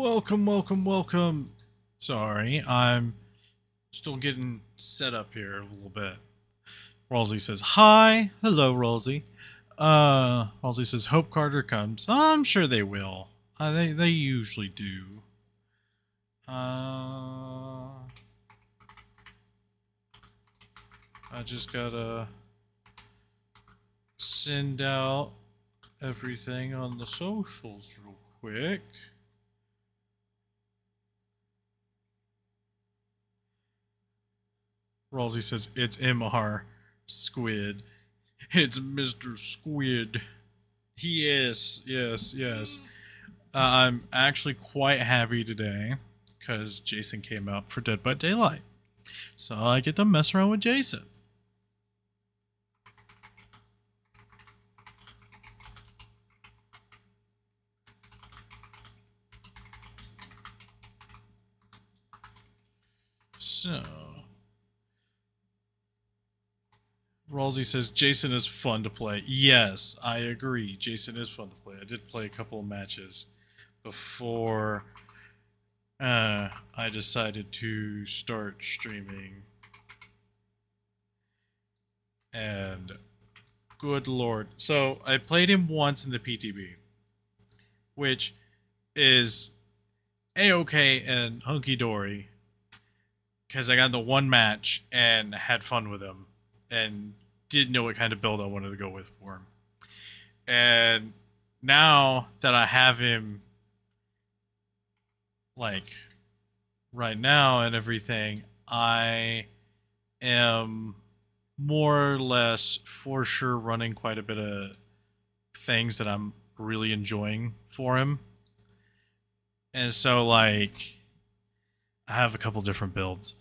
Welcome, welcome, welcome. Sorry, I'm still getting set up here a little bit. Rolsey says, hi. Hello, Rolsey. Rolsey says, hope Carter comes. I'm sure they will. They usually do. I just gotta send out everything on the socials real quick. Rolsey says, it's MR Squid. It's Mr. Squid. Yes. I'm actually quite happy today because Jason came out for Dead by Daylight. So I get to mess around with Jason. So Rolsey says, Jason is fun to play. Yes, I agree. Jason is fun to play. I did play a couple of matches before I decided to start streaming. And good lord. So I played him once in the PTB, which is A-okay and hunky-dory, because I got the one match and had fun with him and didn't know what kind of build I wanted to go with for him. And now that I have him like right now and everything, I am more or less for sure running quite a bit of things that I'm really enjoying for him. And so like I have a couple different builds.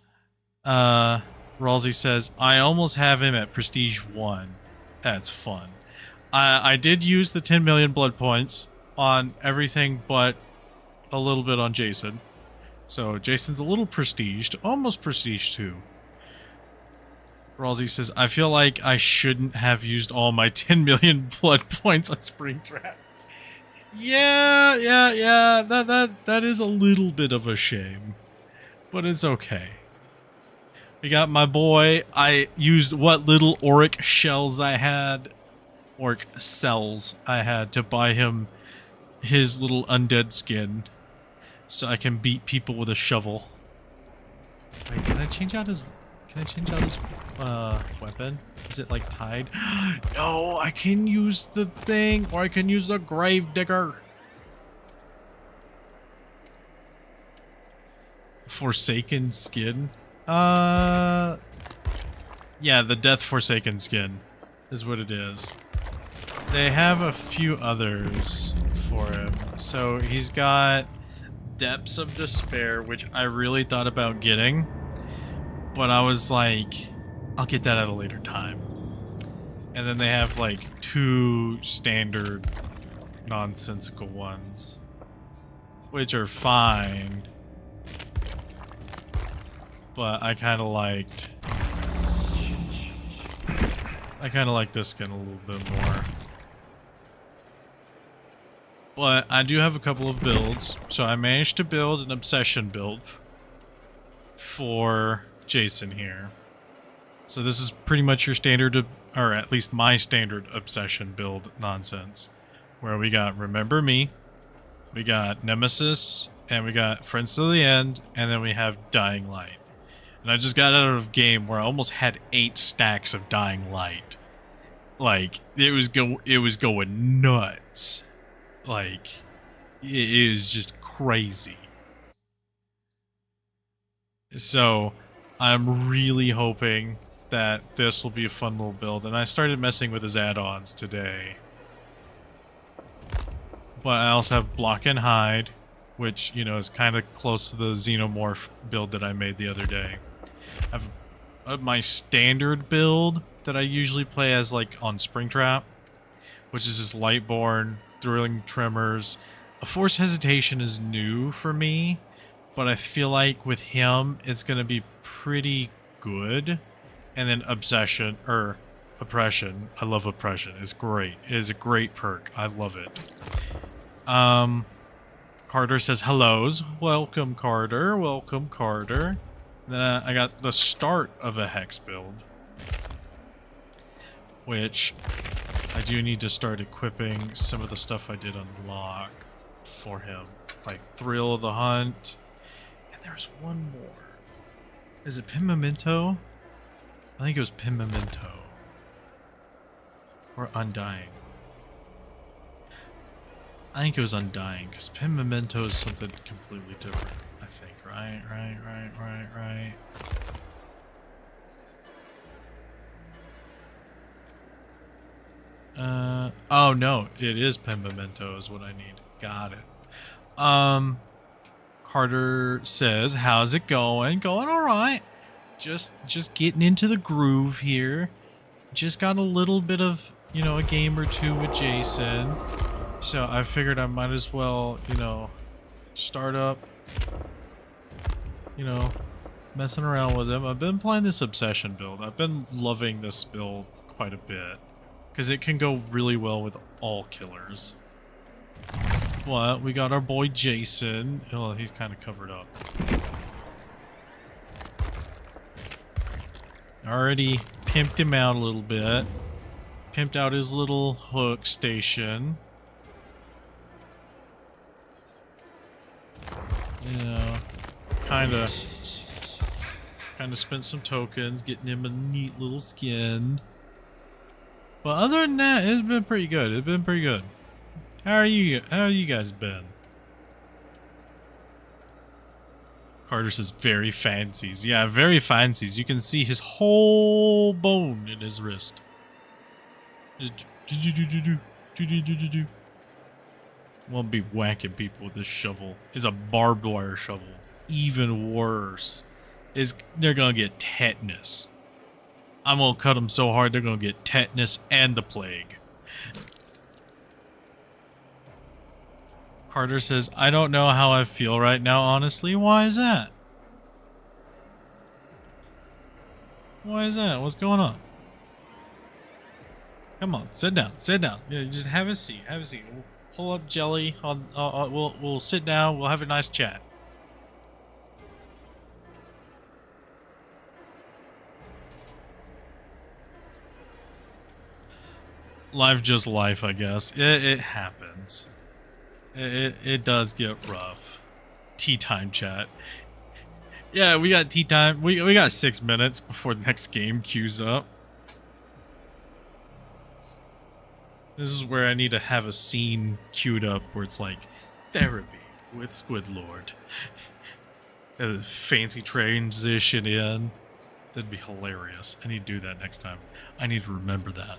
Rolsey says, I almost have him at Prestige 1. That's fun. I did use the 10 million blood points on everything but a little bit on Jason. So Jason's a little prestiged, almost Prestige 2. Rolsey says, I feel like I shouldn't have used all my 10 million blood points on Springtrap. Yeah, that is a little bit of a shame. But it's okay. We got my boy. I used what little auric shells I had, auric cells I had to buy him his little undead skin, so I can beat people with a shovel. Wait, can I change out his? Can I change out his weapon? Is it like tied? No, I can use the thing, or I can use the grave digger. Forsaken skin. Yeah, the Death Forsaken skin is what it is. They have a few others for him. So he's got Depths of Despair, which I really thought about getting, but I was like, I'll get that at a later time. And then they have like two standard nonsensical ones, which are fine. But I kind of liked this skin a little bit more. But I do have a couple of builds. So I managed to build an Obsession build for Jason here. So this is pretty much your standard, or at least my standard Obsession build nonsense. Where we got Remember Me, we got Nemesis, and we got Friends to the End, and then we have Dying Light. And I just got out of a game where I almost had 8 stacks of Dying Light. Like, it was going nuts. Like, it was just crazy. So, I'm really hoping that this will be a fun little build. And I started messing with his add-ons today. But I also have Block and Hide, which, you know, is kind of close to the Xenomorph build that I made the other day. I have my standard build that I usually play as like on Springtrap, which is this Lightborn, Thrilling Tremors. A Forced Hesitation is new for me, but I feel like with him it's gonna be pretty good. And then Obsession or Oppression. I love Oppression. It's great. It is a great perk. I love it. Carter says hellos. Welcome, Carter. Welcome, Carter. Then I got the start of a hex build, which I do need to start equipping some of the stuff I did unlock for him, like Thrill of the Hunt. And there's one more. Is it Pimamento? I think it was Pimamento. Or Undying. I think it was Undying, because Pimamento is something completely different, I think. Right. Oh no, it is Pimamento is what I need. Got it. Carter says, how's it going? Going alright. Just getting into the groove here. Just got a little bit of, you know, a game or two with Jason. So I figured I might as well, you know, start up, you know, messing around with him. I've been playing this Obsession build. I've been loving this build quite a bit, because it can go really well with all killers. But we got our boy Jason. Oh, he's kind of covered up. Already pimped him out a little bit. Pimped out his little hook station. You know, kind of spent some tokens getting him a neat little skin. But other than that, it's been pretty good. It's been pretty good. How are you guys been? Carter says very fancies. Yeah, very fancies. You can see his whole bone in his wrist. Just won't be whacking people with this shovel. It's a barbed wire shovel. Even worse is they're gonna get tetanus. I'm gonna cut them so hard they're gonna get tetanus and the plague. Carter says, I don't know how I feel right now, honestly. Why is that? Why is that? What's going on? Come on, sit down, sit down. Yeah, just have a seat, have a seat. We'll pull up Jelly. We'll sit down. We'll have a nice chat. Life just life, I guess. It happens. It does get rough. Tea time chat. Yeah, we got tea time. We got 6 minutes before the next game queues up. This is where I need to have a scene queued up where it's like therapy with SquidLord. A fancy transition in. That'd be hilarious. I need to do that next time. I need to remember that.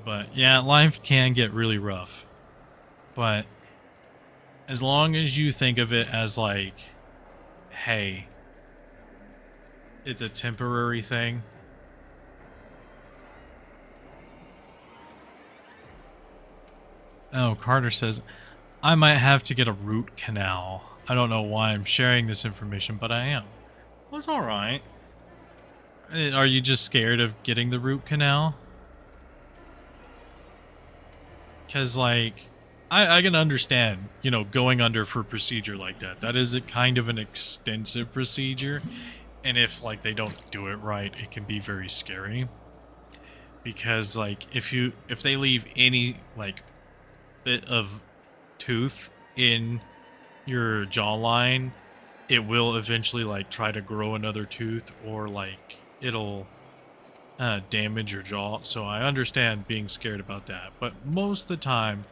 But yeah, life can get really rough. But as long as you think of it as like, hey, it's a temporary thing. Oh, Carter says, I might have to get a root canal. I don't know why I'm sharing this information, but I am. Well, it's alright. Are you just scared of getting the root canal? Because, like, I can understand, you know, going under for a procedure like that. That is a kind of an extensive procedure. And if, like, they don't do it right, it can be very scary. Because, like, if they leave any, like, bit of tooth in your jawline, it will eventually, like, try to grow another tooth, or, like, it'll damage your jaw. So I understand being scared about that, but most of the time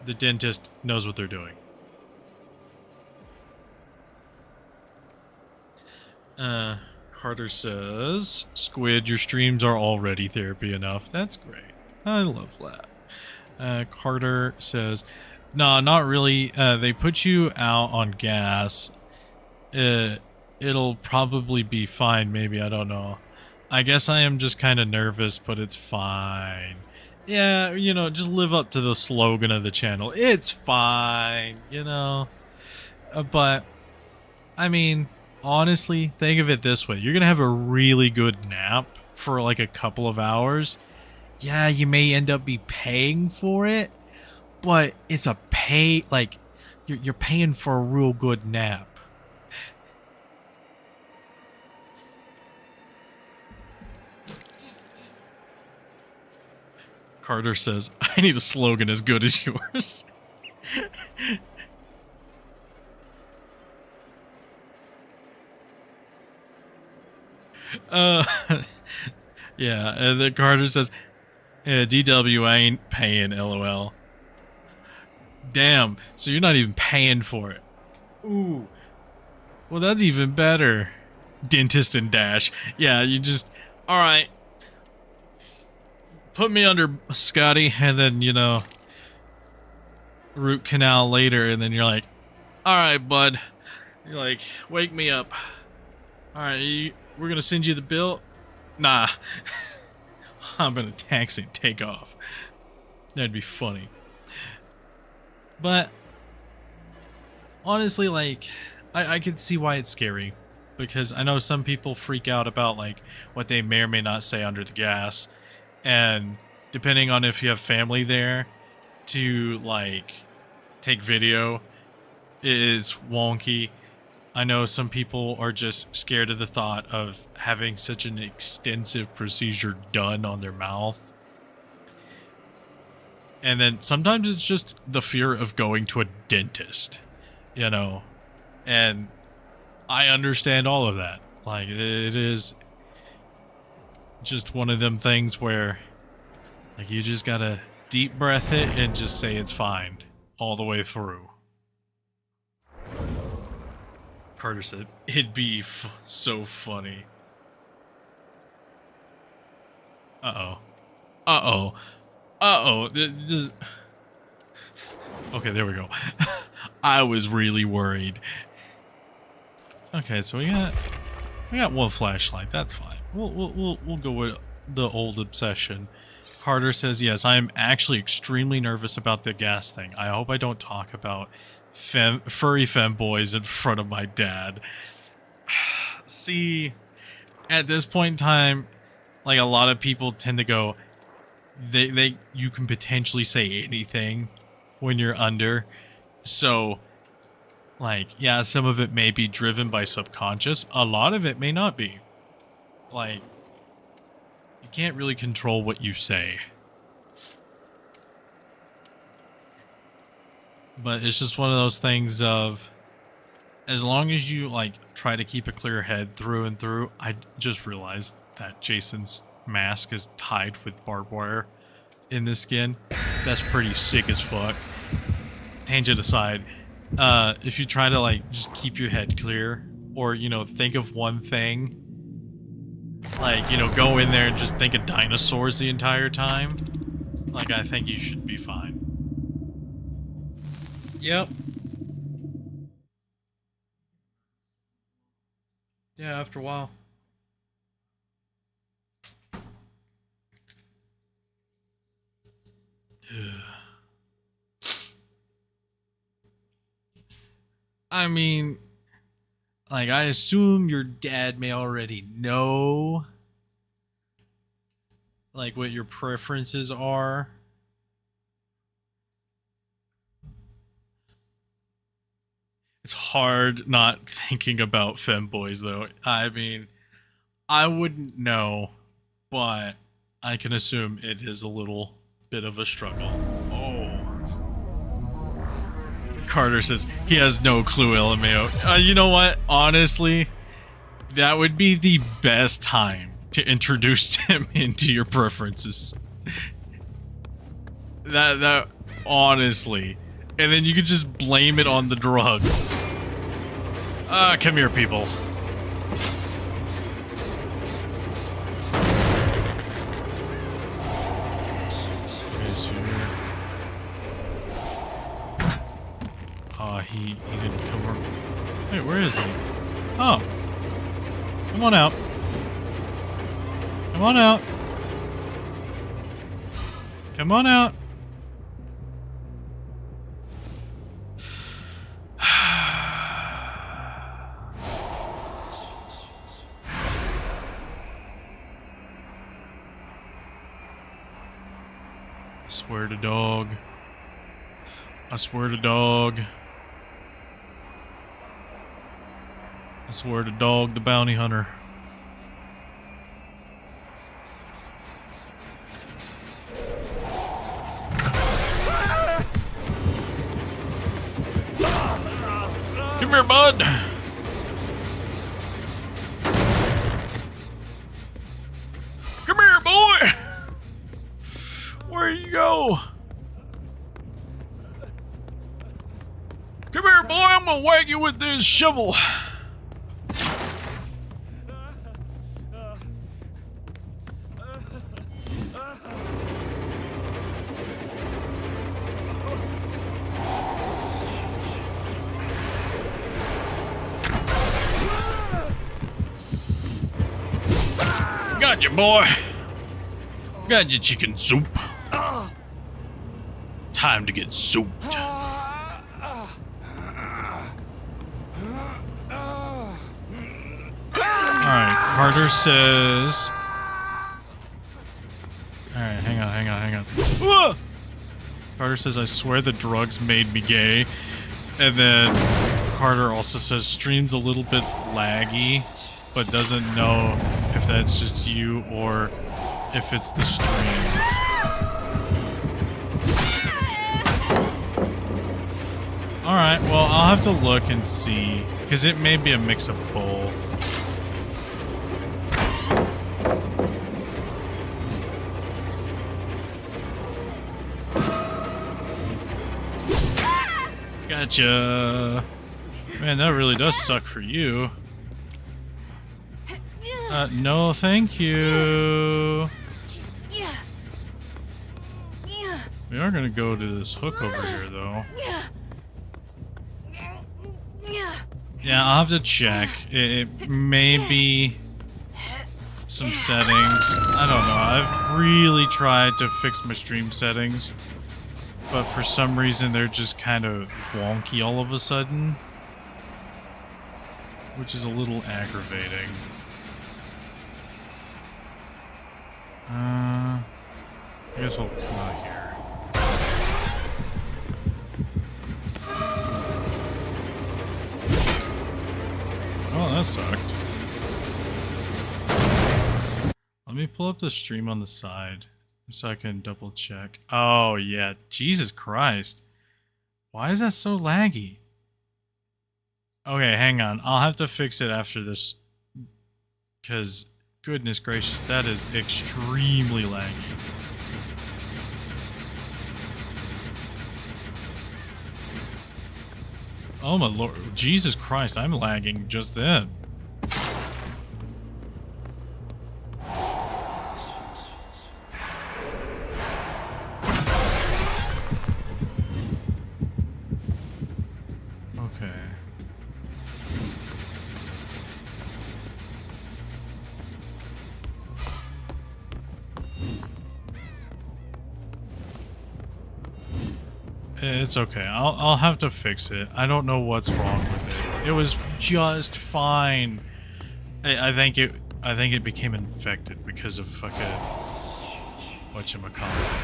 the dentist knows what they're doing. Carter says, Squid, your streams are already therapy enough. That's great. I love that. Carter says, no, not really. They put you out on gas. It'll probably be fine, maybe. I don't know. I guess I am just kind of nervous, but it's fine. Yeah, you know, just live up to the slogan of the channel. It's fine, you know. But, I mean, honestly, think of it this way. You're going to have a really good nap for like a couple of hours. yeah, you may end up be paying for it, but it's a pay, like, you're paying for a real good nap. Carter says, I need a slogan as good as yours. Yeah, and then Carter says, DW, I ain't paying, LOL. Damn, so you're not even paying for it. Ooh. Well, that's even better. Dentist and Dash. Yeah, you just, alright. Put me under, Scotty, and then, you know, root canal later, and then you're like, alright, bud. You're like, wake me up. Alright, we're gonna send you the bill? Nah. I'm gonna taxi and take off. That'd be funny. But honestly, like, I could see why it's scary. Because I know some people freak out about, like, what they may or may not say under the gas. And depending on if you have family there to, like, take video is wonky. I know some people are just scared of the thought of having such an extensive procedure done on their mouth. And then sometimes it's just the fear of going to a dentist, you know, and I understand all of that. Like, it is just one of them things where, like, you just gotta deep breath it and just say it's fine all the way through. Carter said, it'd be so funny. Uh-oh. Uh-oh. Uh-oh. Okay, there we go. I was really worried. Okay, so we got one flashlight. That's fine. We'll go with the old obsession. Carter says, yes, I'm actually extremely nervous about the gas thing. I hope I don't talk about furry femboys in front of my dad. See, at this point in time, like, a lot of people tend to go, you can potentially say anything when you're under. So, like, yeah, some of it may be driven by subconscious. A lot of it may not be. Like, you can't really control what you say. But it's just one of those things of, as long as you, like, try to keep a clear head through and through. I just realized that Jason's mask is tied with barbed wire in this skin. That's pretty sick as fuck. Tangent aside, if you try to, like, just keep your head clear, or, you know, think of one thing, like, you know, go in there and just think of dinosaurs the entire time, like, I think you should be fine. Yep. Yeah, after a while. I mean, like, I assume your dad may already know, like, what your preferences are. It's hard not thinking about femboys, though. I mean, I wouldn't know, but I can assume it is a little bit of a struggle. Oh. Carter says he has no clue, LMAO. You know what? Honestly, that would be the best time to introduce him into your preferences. That honestly. And then you could just blame it on the drugs. Come here, people. Okay, so he didn't come over. Wait, where is he? Oh. Come on out. Come on out. Come on out. I swear to dog. I swear to dog. I swear to dog the bounty hunter. Come here, bud. Come here, boy. Where you go? Come here, boy. I'm gonna whack you with this shovel. Gotcha, boy. Got your chicken soup. Time to get souped. Alright, Carter says... Alright, hang on. Whoa! Carter says, I swear the drugs made me gay. And then Carter also says, stream's a little bit laggy, but doesn't know if that's just you or if it's the stream. Alright, well, I'll have to look and see, because it may be a mix of both. Gotcha. Man, that really does suck for you. No, thank you. We are gonna go to this hook over here, though. Yeah, I'll have to check. It may be some settings. I don't know. I've really tried to fix my stream settings, but for some reason they're just kind of wonky all of a sudden, which is a little aggravating. I guess I'll come out here. Oh, that sucked. Let me pull up the stream on the side so I can double check. Oh, yeah. Jesus Christ. Why is that so laggy? Okay, hang on. I'll have to fix it after this, because goodness gracious, that is extremely laggy. Oh my lord, Jesus Christ, I'm lagging just then. Okay. It's okay. I'll have to fix it. I don't know what's wrong with it. It was just fine. I think it became infected because of fucking whatchamacallit.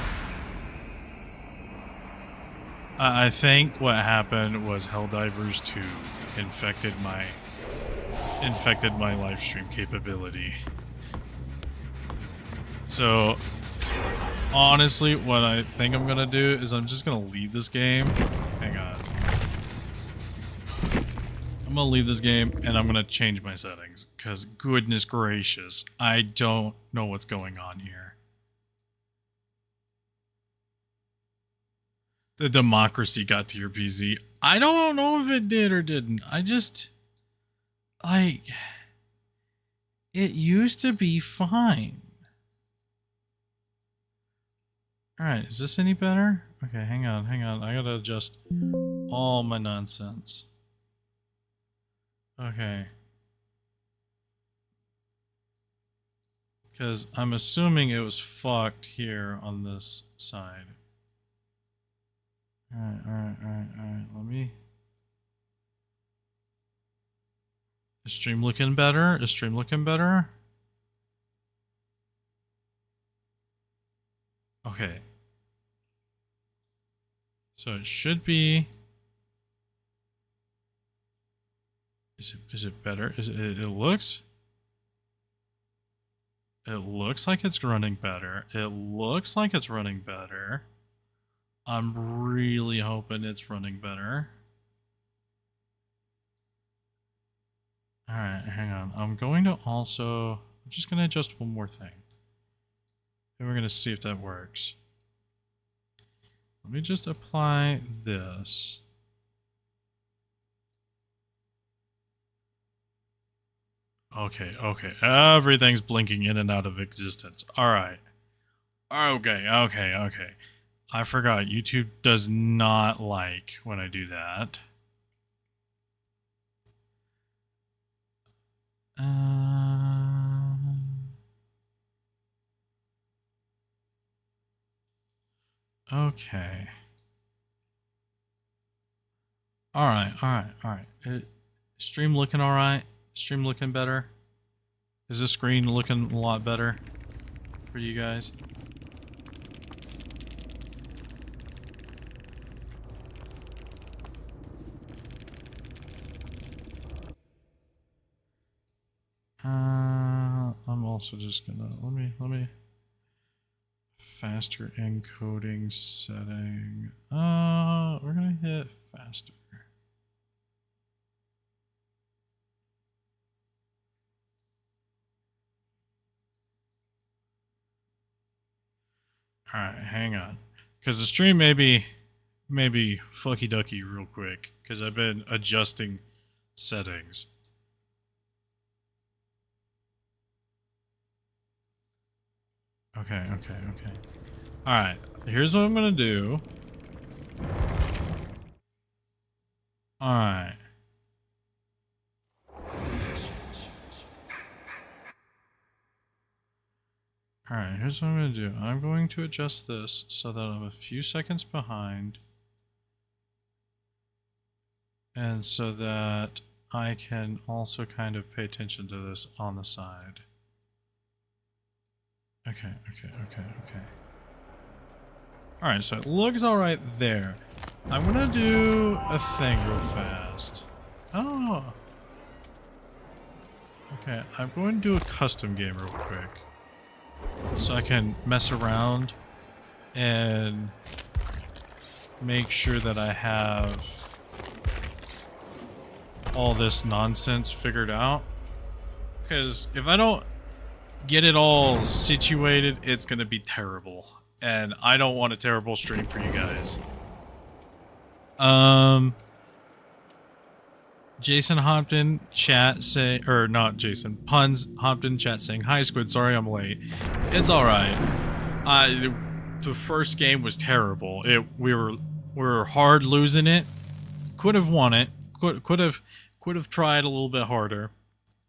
I think what happened was Helldivers 2 infected my live stream capability. So honestly, what I think I'm gonna do is I'm just gonna leave this game. Hang on. I'm gonna leave this game and I'm gonna change my settings, because goodness gracious, I don't know what's going on here. The democracy got to your PC. I don't know if it did or didn't. I just, like, it used to be fine. Alright, is this any better? Okay, hang on. I gotta adjust all my nonsense. Okay. Because I'm assuming it was fucked here on this side. Alright. Let me... Is stream looking better? Is stream looking better? Okay. So it should be. Is it better? It looks. It looks like it's running better. It looks like it's running better. I'm really hoping it's running better. Alright, hang on. I'm going to also... I'm just going to adjust one more thing. And we're going to see if that works. Let me just apply this. Okay, okay. Everything's blinking in and out of existence. Alright. Okay. I forgot. YouTube does not like when I do that. Okay. Alright. Stream looking alright? Stream looking better? Is the screen looking a lot better for you guys? I'm also just gonna let me faster encoding setting. We're gonna hit faster. All right, hang on, because the stream may be fucky ducky real quick because I've been adjusting settings. Okay. Alright, here's what I'm gonna do. Alright. Alright, here's what I'm gonna do. I'm going to adjust this so that I'm a few seconds behind. And so that I can also kind of pay attention to this on the side. Okay. Alright, so it looks alright there. I'm gonna do a thing real fast. Oh. Okay, I'm going to do a custom game real quick. So I can mess around and make sure that I have all this nonsense figured out. Because if I don't get it all situated, it's gonna be terrible. And I don't want a terrible stream for you guys. Jason hopped in chat saying, or not Jason, Puns hopped in chat saying, "Hi Squid, sorry I'm late." It's alright. The first game was terrible. We were hard losing it. Could have won it. Could have tried a little bit harder.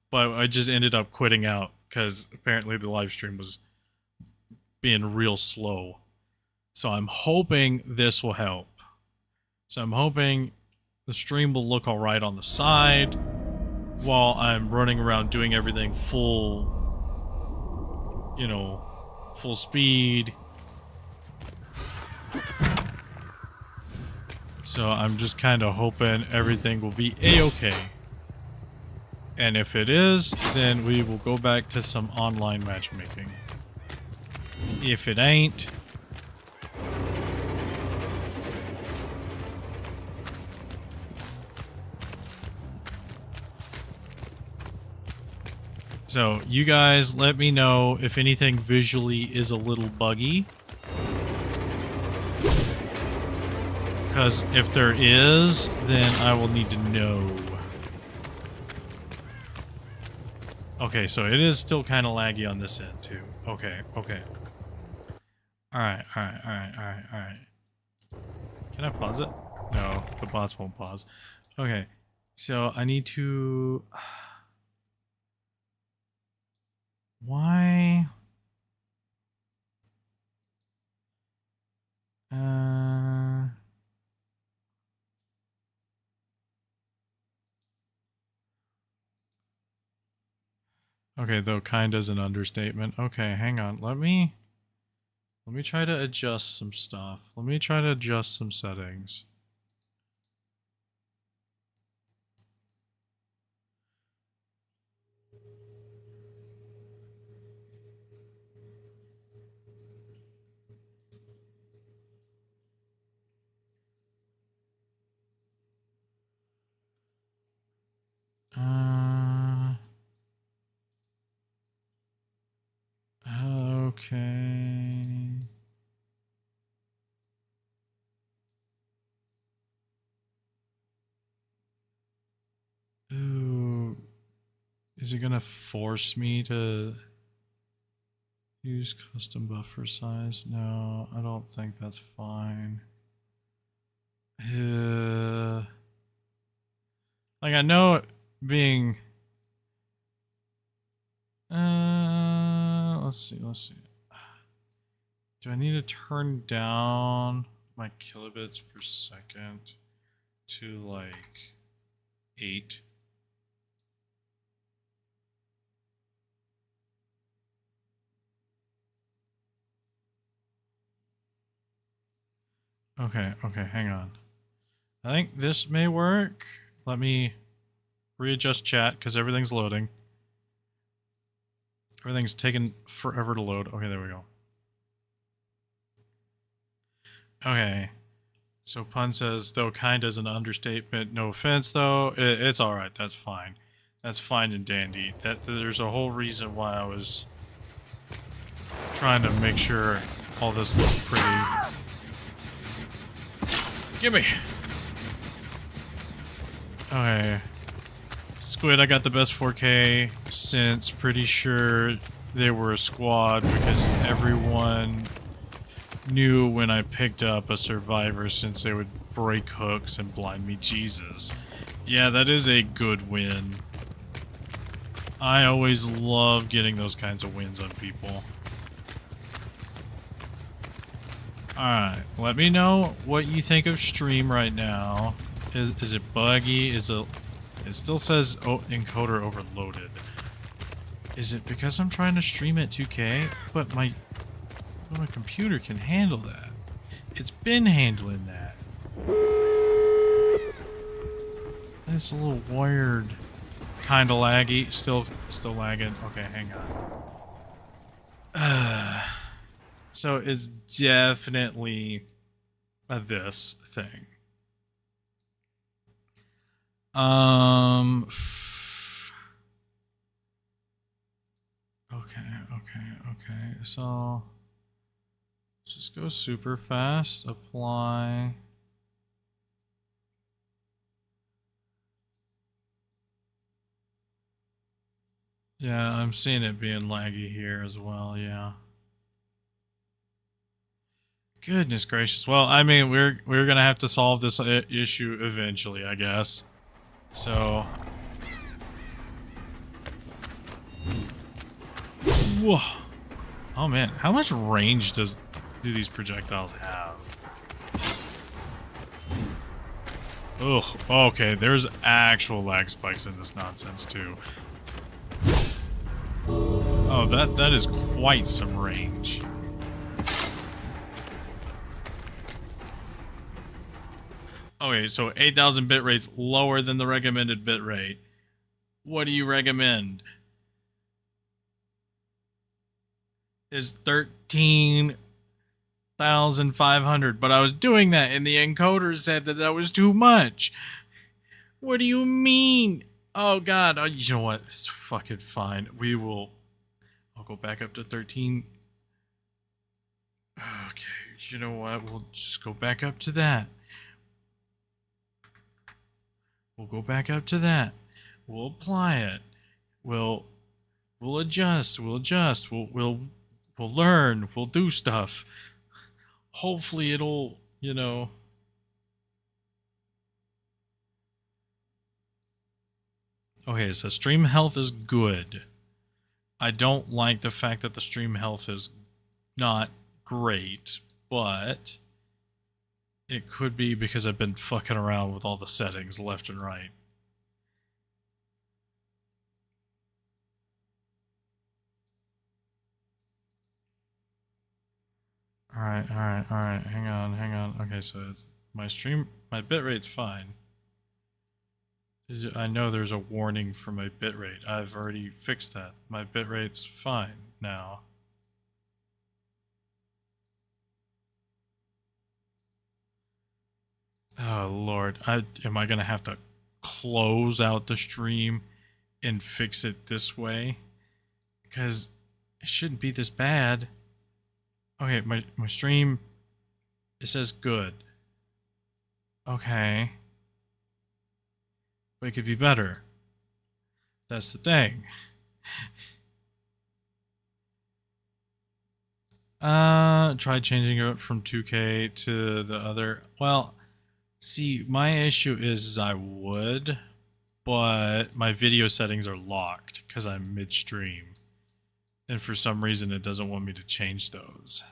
But I just ended up quitting out because apparently the live stream was being real slow. So I'm hoping this will help. So I'm hoping the stream will look alright on the side while I'm running around doing everything full, you know, full speed. So I'm just kind of hoping everything will be a-okay. And if it is, then we will go back to some online matchmaking. If it ain't... So, you guys let me know if anything visually is a little buggy. Because if there is, then I will need to know. Okay, so it is still kind of laggy on this end too. Okay. Alright. Can I pause it? No, the bots won't pause. Okay, so I need to... Why? Okay, though kind is an understatement. Okay, hang on. Let me Let me try to adjust some stuff. Let me try to adjust some settings. Okay. Ooh. Is it gonna force me to use custom buffer size? No, I don't think that's fine. Like, I know it being... let's see. Do I need to turn down my kilobits per second to, like, 8? Okay, hang on. I think this may work. Let me readjust chat because everything's loading. Everything's taking forever to load. Okay, there we go. Okay. So Pun says, though kind is an understatement. No offense, though. It's alright. That's fine. That's fine and dandy. There's a whole reason why I was trying to make sure all this looked pretty. Gimme! Okay. Squid, I got the best 4K since pretty sure they were a squad because everyone knew when I picked up a survivor since they would break hooks and blind me. Jesus. Yeah, that is a good win. I always love getting those kinds of wins on people. Alright, let me know what you think of stream right now. Is it buggy? It still says encoder overloaded. Is it because I'm trying to stream at 2K? But my computer can handle that. It's been handling that. That's a little weird. Kinda laggy. Still lagging. Okay, hang on. So it's definitely this thing. Okay. So let's just go super fast. Apply. Yeah, I'm seeing it being laggy here as well, yeah. Goodness gracious. Well, I mean, we're gonna have to solve this issue eventually, I guess. So... Whoa. Oh man, how much range do these projectiles have? Oh, okay, there's actual lag spikes in this nonsense too. Oh, that is quite some range. Okay, so 8,000 bit rate's lower than the recommended bit rate. What do you recommend? Is 13,500, but I was doing that and the encoder said that was too much. What do you mean? Oh god, you know what? It's fucking fine. I'll go back up to 13. Okay, you know what? We'll just go back up to that. We'll go back up to that. We'll apply it. We'll adjust. We'll learn. We'll do stuff. Hopefully it'll, you know... Okay, so stream health is good. I don't like the fact that the stream health is not great, but it could be because I've been fucking around with all the settings left and right. Alright, alright, alright. Hang on. Okay, so my bitrate's fine. I know there's a warning for my bitrate. I've already fixed that. My bitrate's fine now. Oh Lord, am I gonna have to close out the stream and fix it this way? Because it shouldn't be this bad. Okay, my stream, it says good. Okay. But it could be better. That's the thing. Try changing it from 2K to the other. Well, see, my issue is I would, but my video settings are locked because I'm midstream. And for some reason, it doesn't want me to change those.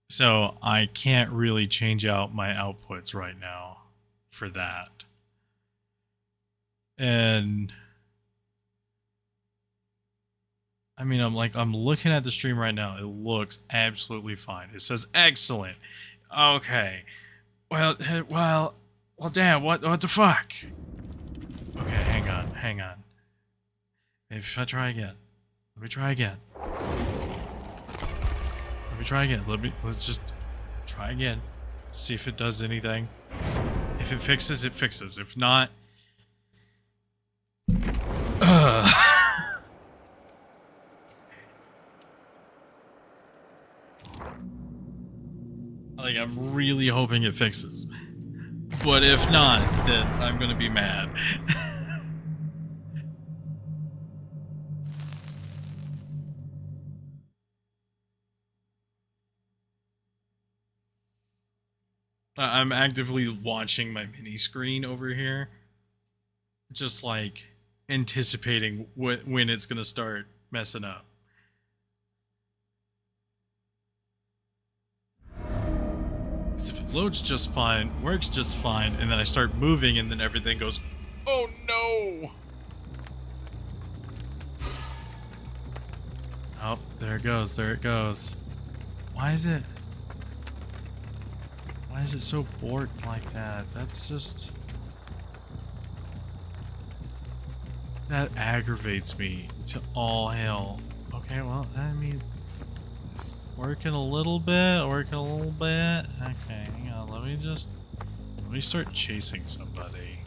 So I can't really change out my outputs right now for that. And I mean, I'm looking at the stream right now. It looks absolutely fine. It says excellent. Okay. Well, damn, what the fuck? Okay, hang on. Maybe if I try again. Let me try again. Let's just try again. See if it does anything. If it fixes, it fixes. If not... Like, I'm really hoping it fixes. But if not, then I'm gonna be mad. I'm actively watching my mini screen over here. Just like anticipating when it's gonna start messing up. Because if it loads just fine, works just fine, and then I start moving and then everything goes, oh no! Oh, there it goes. Why is it so borked like that? That's just... That aggravates me to all hell. Okay, well, I mean, it's working a little bit. Okay, hang on, let me start chasing somebody.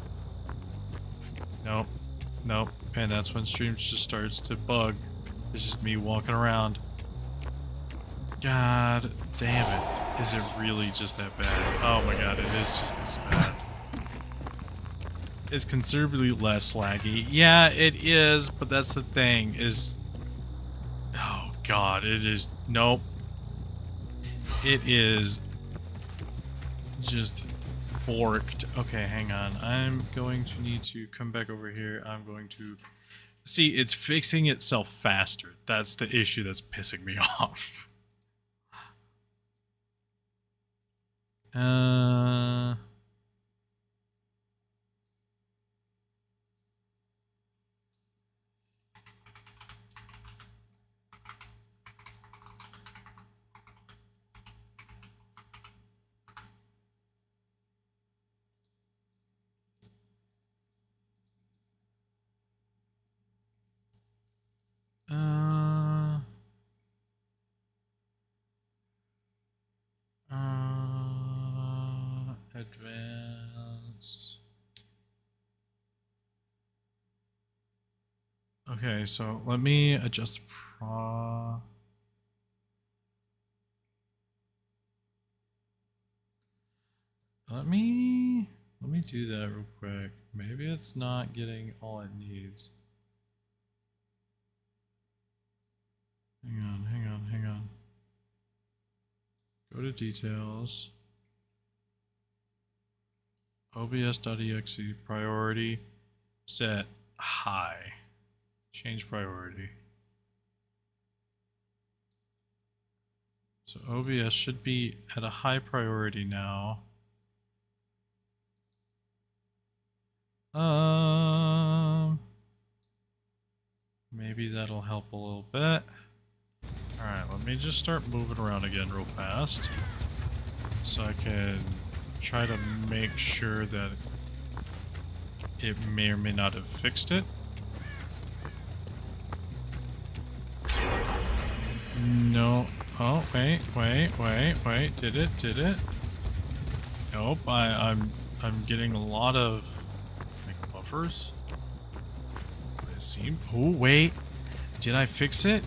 Nope. And that's when streams just starts to bug. It's just me walking around. God damn it. Is it really just that bad? Oh my god, it is just this bad. It's considerably less laggy. Yeah, it is, but that's the thing, is... Oh god, it is... Nope. It is... just... forked. Okay, hang on. I'm going to need to come back over here. I'm going to... See, it's fixing itself faster. That's the issue that's pissing me off. Advanced. Okay, so let me adjust Let me do that real quick. Maybe it's not getting all it needs. Hang on. Go to details. OBS.exe priority set high. Change priority. So OBS should be at a high priority now. Maybe that'll help a little bit. Alright, let me just start moving around again real fast. So I can try to make sure that it may or may not have fixed it. No. Oh, wait. Did it? Nope, I'm getting a lot of like buffers. It seemed. Oh, wait. Did I fix it?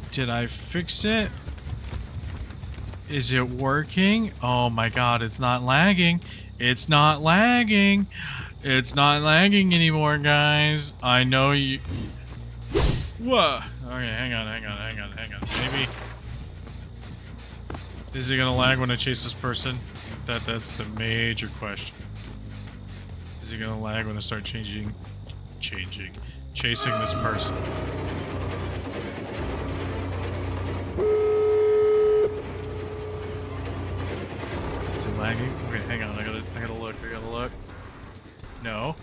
Is it working? Oh my god, it's not lagging. It's not lagging anymore, guys. I know you. Whoa. Okay, hang on. Maybe. Is it gonna lag when I chase this person? That's the major question. Is it gonna lag when I start chasing this person? Is it lagging? Okay, hang on. I gotta look. No.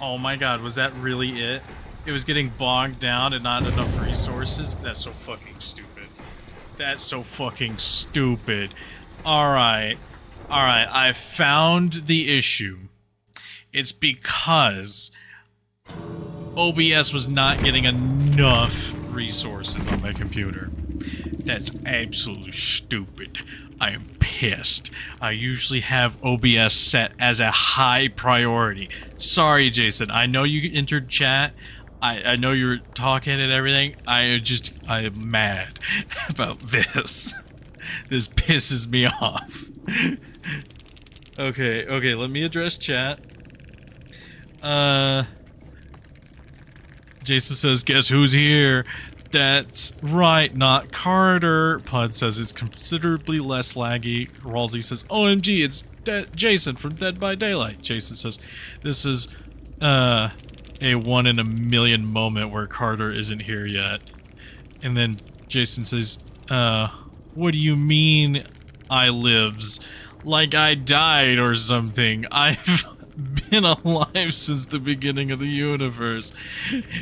Oh my god, was that really it? It was getting bogged down and not enough resources? That's so fucking stupid. Alright, I found the issue. It's because OBS was not getting enough resources on my computer. That's absolutely stupid. I am pissed. I usually have OBS set as a high priority. Sorry, Jason. I know you entered chat. I know you were talking and everything. I am mad about this. This pisses me off. Okay, let me address chat. Jason says, guess who's here? That's right, not Carter. Pud says it's considerably less laggy. Ralsei says, OMG, it's Jason from Dead by Daylight. Jason says, this is, a 1 in a million moment where Carter isn't here yet. And then Jason says, what do you mean I lives? Like I died or something. I've been alive since the beginning of the universe.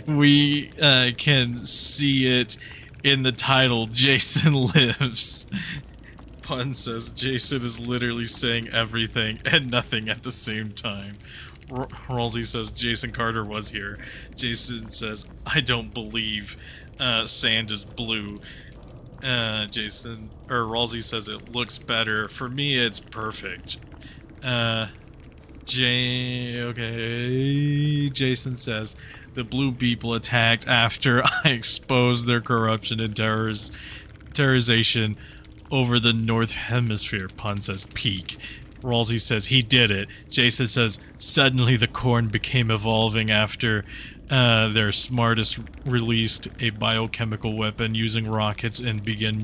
We can see it in the title, Jason Lives. Pun says Jason is literally saying everything and nothing at the same time. Ralsei says Jason Carter was here. Jason says, I don't believe sand is blue. Ralsei says it looks better. For me, it's perfect. Jason says the blue people attacked after I exposed their corruption and terrorization over the North Hemisphere. Pun says peak. Ralsei says he did it. Jason says suddenly the corn became evolving after their smartest released a biochemical weapon using rockets and began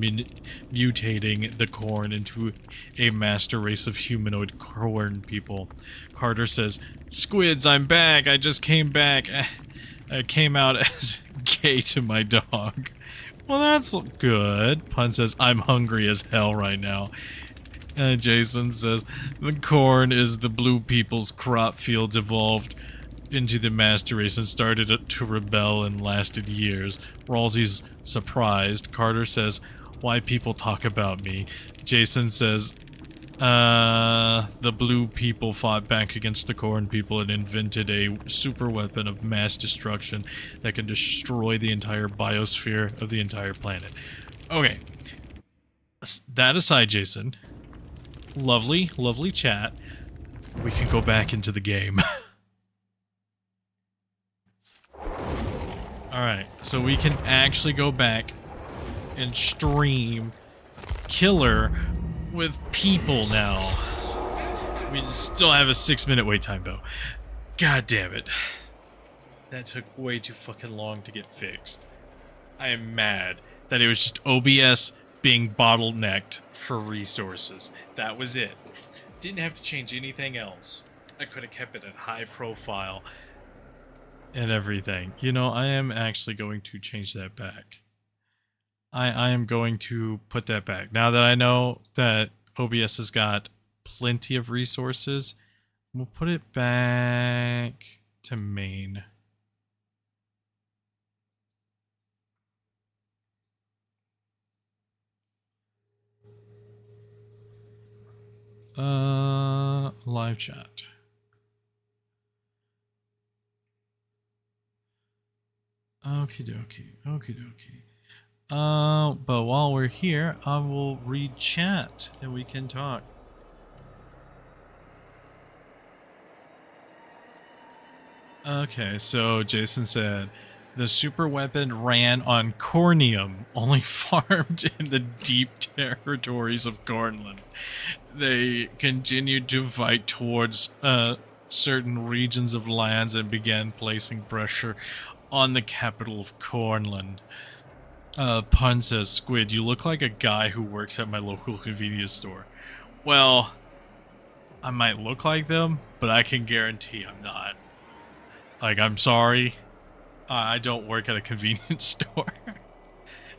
mutating the corn into a master race of humanoid corn people. Carter says, Squids, I'm back. I just came back. I came out as gay to my dog. Well, that's good. Pun says, I'm hungry as hell right now. Jason says, the corn is the blue people's crop fields evolved into the master race and started to rebel and lasted years. Ralsei's surprised. Carter says, why people talk about me? Jason says, the blue people fought back against the corn people and invented a super weapon of mass destruction that can destroy the entire biosphere of the entire planet. Okay. That aside, Jason. Lovely chat. We can go back into the game. Alright, so we can actually go back and stream Killer with people now. We still have a 6-minute wait time, though. God damn it. That took way too fucking long to get fixed. I am mad that it was just OBS being bottlenecked for resources. That was it. Didn't have to change anything else. I could have kept it at high profile and everything. You know, I am actually going to change that back. I am going to put that back. Now that I know that OBS has got plenty of resources, we'll put it back to main. Live chat. Okie dokie, okie dokie. But while we're here, I will read chat and we can talk. Okay, so Jason said, the super weapon ran on cornium, only farmed in the deep territories of Cornland. They continued to fight towards certain regions of lands and began placing pressure on the capital of Cornland. Pun says, Squid, you look like a guy who works at my local convenience store. Well, I might look like them, but I can guarantee I'm not. Like, I'm sorry. I don't work at a convenience store.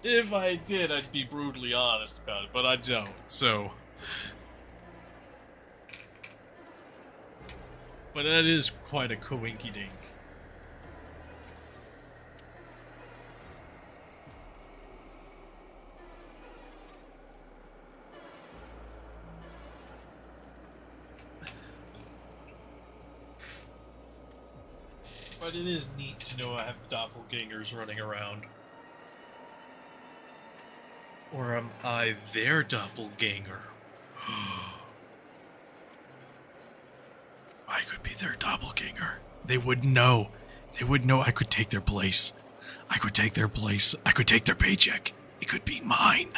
If I did, I'd be brutally honest about it, but I don't, so. But that is quite a coinky-dink. But it is neat to know I have doppelgangers running around. Or am I their doppelganger? I could be their doppelganger. They would know. They would know I could take their place. I could take their place. I could take their paycheck. It could be mine.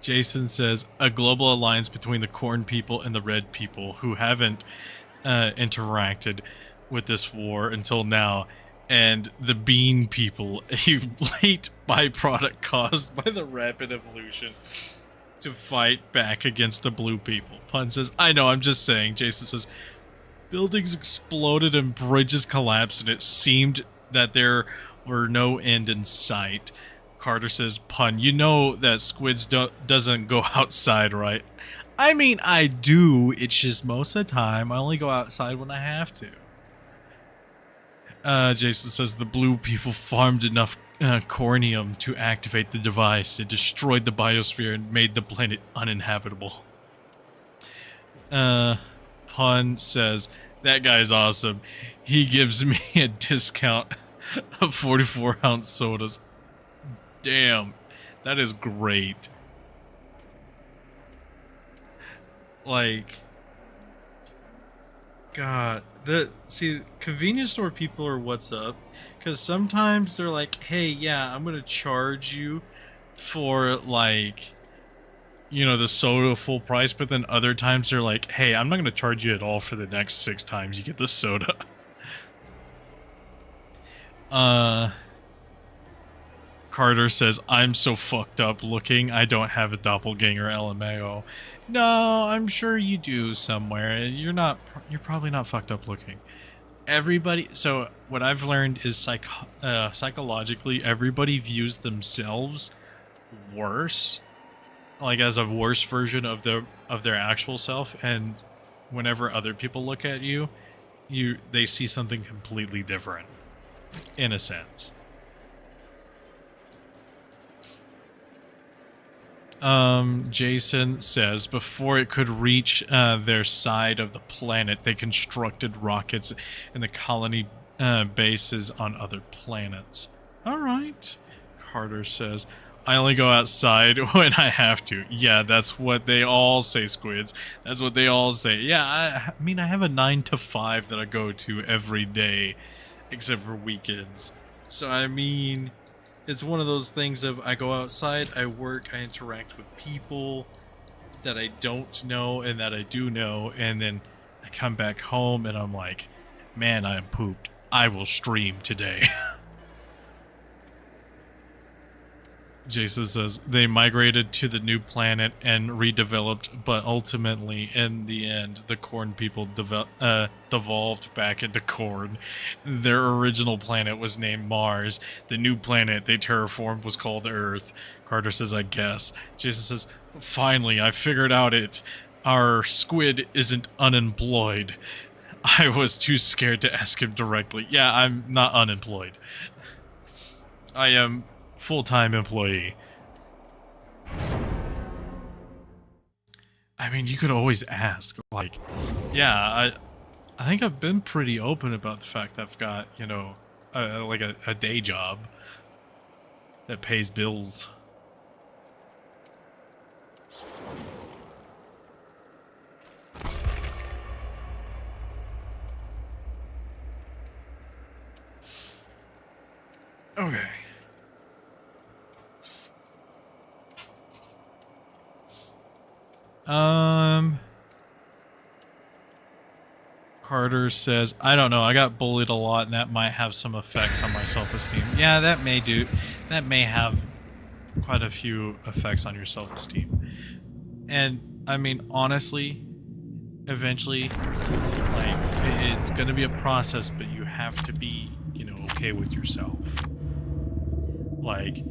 Jason says, a global alliance between the corn people and the red people who haven't interacted with this war until now, and the bean people, a late byproduct caused by the rapid evolution to fight back against the blue people. Pun says, I know, I'm just saying. Jason says, buildings exploded and bridges collapsed, and it seemed that there were no end in sight. Carter says, Pun, you know that Squids doesn't go outside, right? I mean, I do. It's just most of the time I only go outside when I have to. Jason says, the blue people farmed enough cornium to activate the device. It destroyed the biosphere and made the planet uninhabitable. Pun says, that guy's awesome. He gives me a discount of 44-ounce sodas. Damn, that is great. Like, God, convenience store people are what's up, because sometimes they're like, hey, yeah, I'm gonna charge you for, like, you know, the soda full price, but then other times they're like, hey, I'm not gonna charge you at all for the next 6 times you get the soda. Carter says, I'm so fucked up looking, I don't have a doppelganger LMAO. No, I'm sure you do somewhere. You're probably not fucked up looking. Everybody, so what I've learned is psychologically, everybody views themselves worse, like as a worse version of their actual self, and whenever other people look at you, they see something completely different, in a sense. Jason says, before it could reach their side of the planet, they constructed rockets in the colony bases on other planets. Alright. Carter says, I only go outside when I have to. Yeah, that's what they all say, Squids. That's what they all say. Yeah, I mean, I have a 9 to 5 that I go to every day, except for weekends. So, I mean, it's one of those things of I go outside, I work, I interact with people that I don't know and that I do know, and then I come back home and I'm like, man, I am pooped. I will stream today. Jason says, they migrated to the new planet and redeveloped, but ultimately, in the end, the corn people devolved back into corn. Their original planet was named Mars. The new planet they terraformed was called Earth. Carter says, I guess. Jason says, finally, I figured out it. Our squid isn't unemployed. I was too scared to ask him directly. Yeah, I'm not unemployed. I am full-time employee. I mean, you could always ask. Like, yeah, I think I've been pretty open about the fact that I've got, you know, like a day job that pays bills. Okay. Carter says, I don't know, I got bullied a lot and that might have some effects on my self-esteem. Yeah, that may have quite a few effects on your self-esteem. And, I mean, honestly, eventually, like, it's gonna be a process, but you have to be, you know, okay with yourself. Like,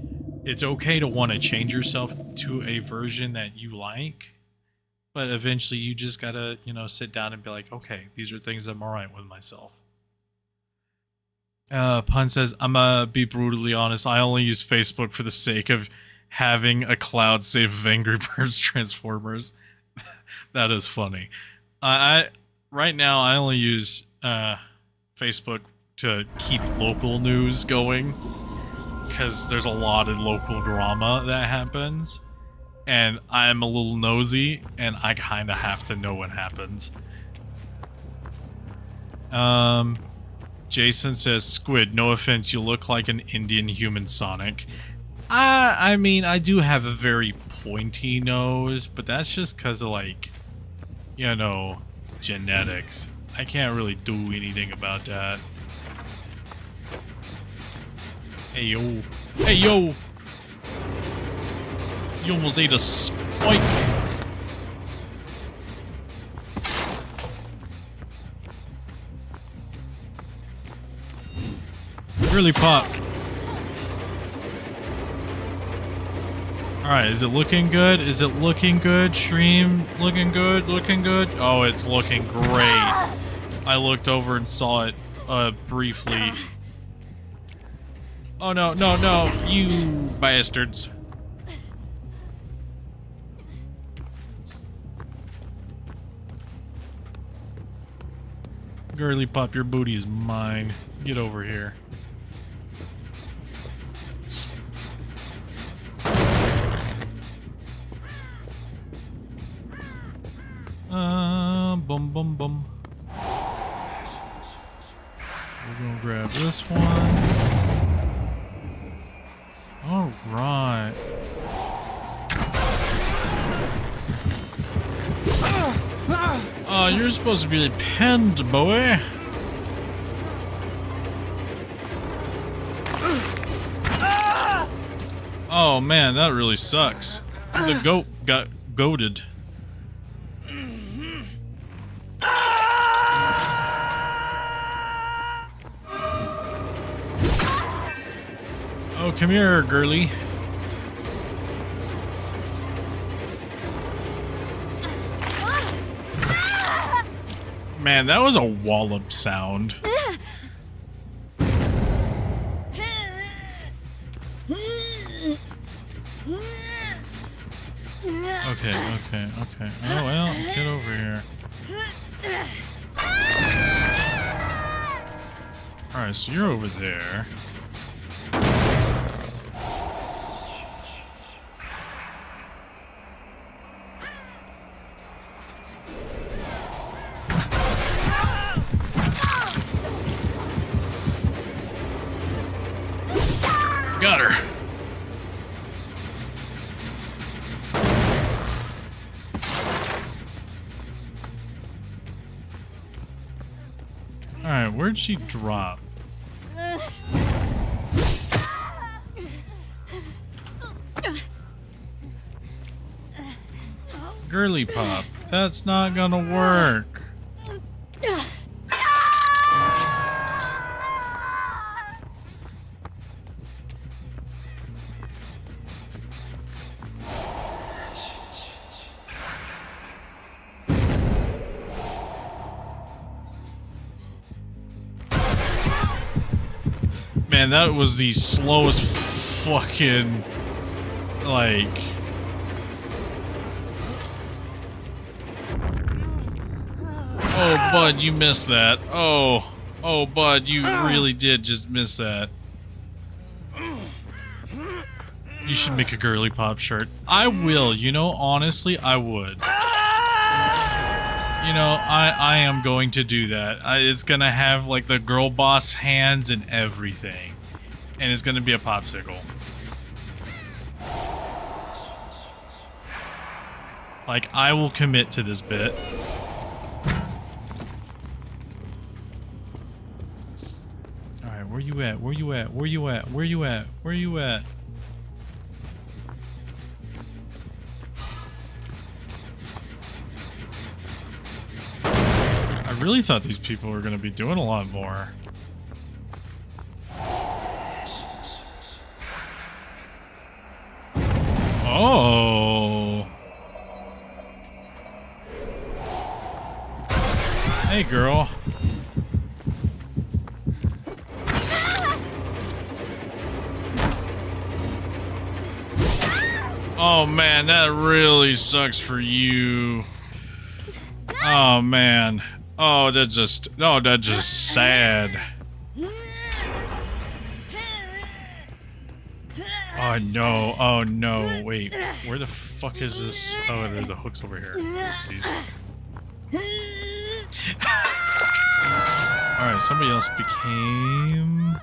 it's okay to want to change yourself to a version that you like, but eventually you just gotta, you know, sit down and be like, okay, these are things I'm alright with myself. Pun says, I'm gonna be brutally honest, I only use Facebook for the sake of having a cloud save of Angry Birds Transformers. That is funny. Right now I only use Facebook to keep local news going, because there's a lot of local drama that happens, and I'm a little nosy, and I kind of have to know what happens. Jason says, Squid, no offense, you look like an Indian human Sonic. I mean, I do have a very pointy nose, but that's just because of, like, you know, genetics. I can't really do anything about that. Hey, yo. Hey, yo! You almost ate a spike. Really pop. Alright, is it looking good? Is it looking good? Stream looking good? Looking good? Oh, it's looking great. I looked over and saw it briefly. Oh no, no, no, you bastards. Girly Pop, your booty is mine. Get over here. Bum bum bum. We're gonna grab this one. All right. Oh, you're supposed to be pinned, boy. Oh man, that really sucks. The goat got goated. Oh, come here, girly. Man, that was a wallop sound. Okay, okay, okay. Oh, well, get over here. Alright, so you're over there. Got her. Alright, where'd she drop? Girly Pop, that's not gonna work. man, that was the slowest fucking, like... Oh, bud, you missed that. Oh, bud, you really did just miss that. You should make a girly pop shirt. I will, you know, honestly, I would. You know, I am going to do that. It's gonna have, like, the girl boss hands and everything. And it's gonna be a popsicle. Like, I will commit to this bit. Alright, where you at? Where you at? Where you at? Where you at? Where you at? I really thought these people were going to be doing a lot more. Oh. Hey, girl. Oh, man, that really sucks for you. Oh, man. Oh, that's just sad. Oh no, oh no, wait, where the fuck is this? Oh, there's the hooks over here. Oopsies. Alright, somebody else became...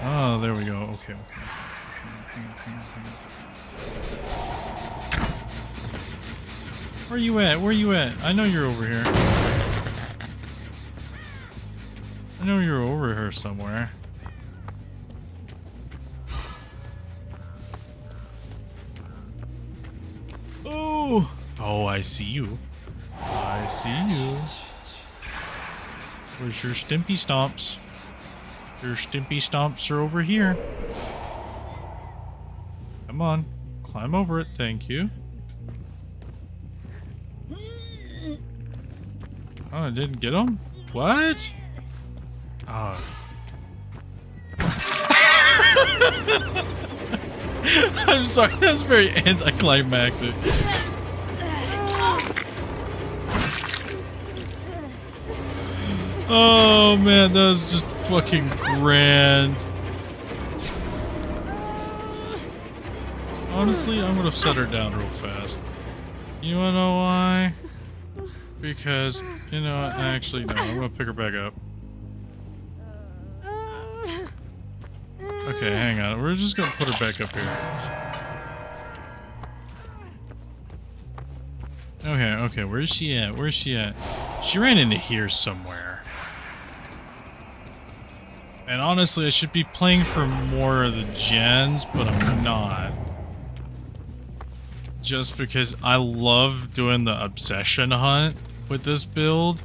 Oh, there we go, okay. Hang on. Where you at? Where you at? I know you're over here. I know you're over here somewhere. Oh! Oh, I see you. I see you. Where's your Stimpy Stomps? Your Stimpy Stomps are over here. Come on. Climb over it. Thank you. Oh, I didn't get him? What? Oh. I'm sorry, that's very anticlimactic. Oh man, that was just fucking grand. Honestly, I'm gonna set her down real fast. You wanna know why? Because, you know what, actually no, I'm gonna pick her back up. Okay, hang on. We're just gonna put her back up here. Okay, where's she at? Where's she at? She ran into here somewhere. And honestly, I should be playing for more of the gens, but I'm not. Just because I love doing the obsession hunt with this build.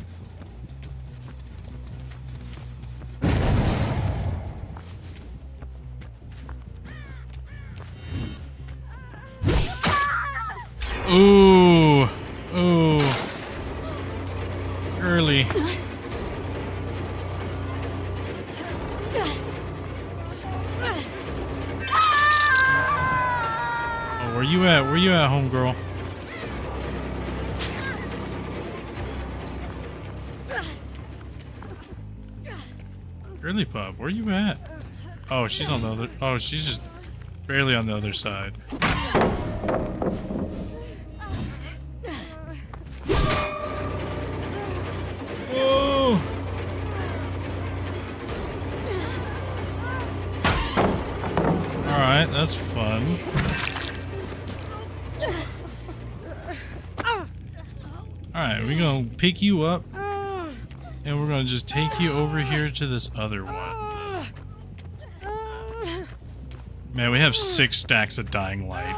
Ooh, ooh, early. Oh, where you at? Where you at, homegirl? Girly Pop, where you at? Oh, she's on the other. Oh, she's just barely on the other side. Alright, that's fun. Alright, we're gonna pick you up and we're gonna just take you over here to this other one. Man, we have 6 stacks of Dying Light.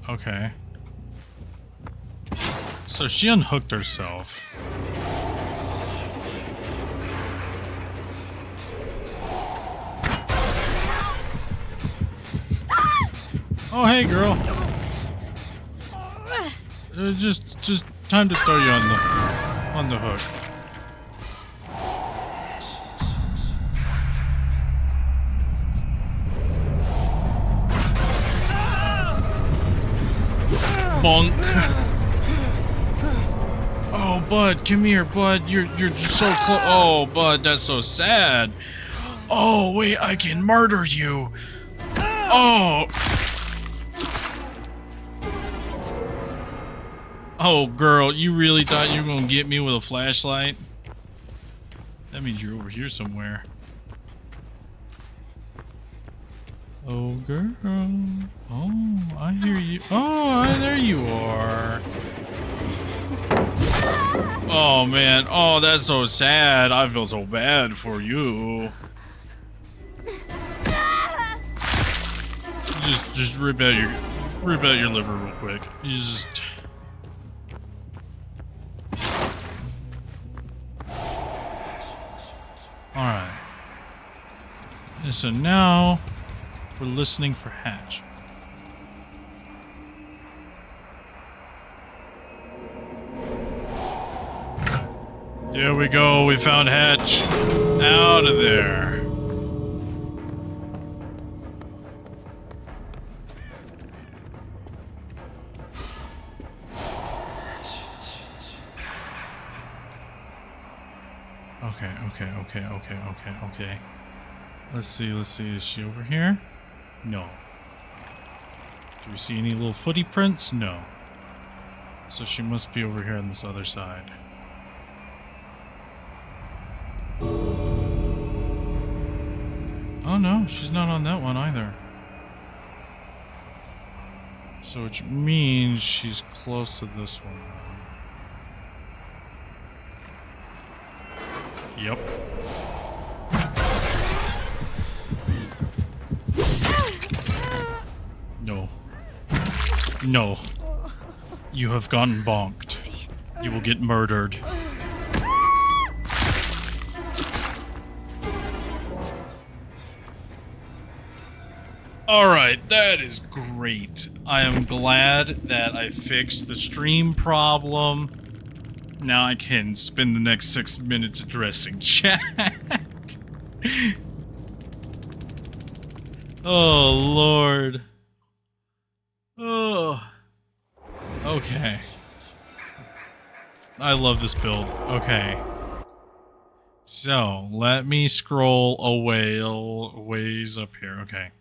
Okay. So she unhooked herself. Oh, hey, girl. Just time to throw you on the hook. Bonk. Oh, bud, come here, bud. You're just so close. Oh, bud, that's so sad. Oh, wait, I can murder you. Oh. Oh, girl, you really thought you were gonna get me with a flashlight? That means you're over here somewhere. Oh, girl. Oh, I hear you. Oh, there you are. Oh, man. Oh, that's so sad. I feel so bad for you. Just rip out your liver real quick. You just... Alright. And so now we're listening for Hatch. There we go, we found Hatch. Out of there. Okay. Let's see, is she over here? No. Do we see any little footy prints? No. So she must be over here on this other side. Oh no, she's not on that one either. So which means she's close to this one. Yep. No. No. You have gotten bonked. You will get murdered. Alright, that is great. I am glad that I fixed the stream problem. Now I can spend the next 6 minutes addressing chat. Oh, Lord. Oh. Okay. I love this build. Okay. So, let me scroll a ways up here. Okay.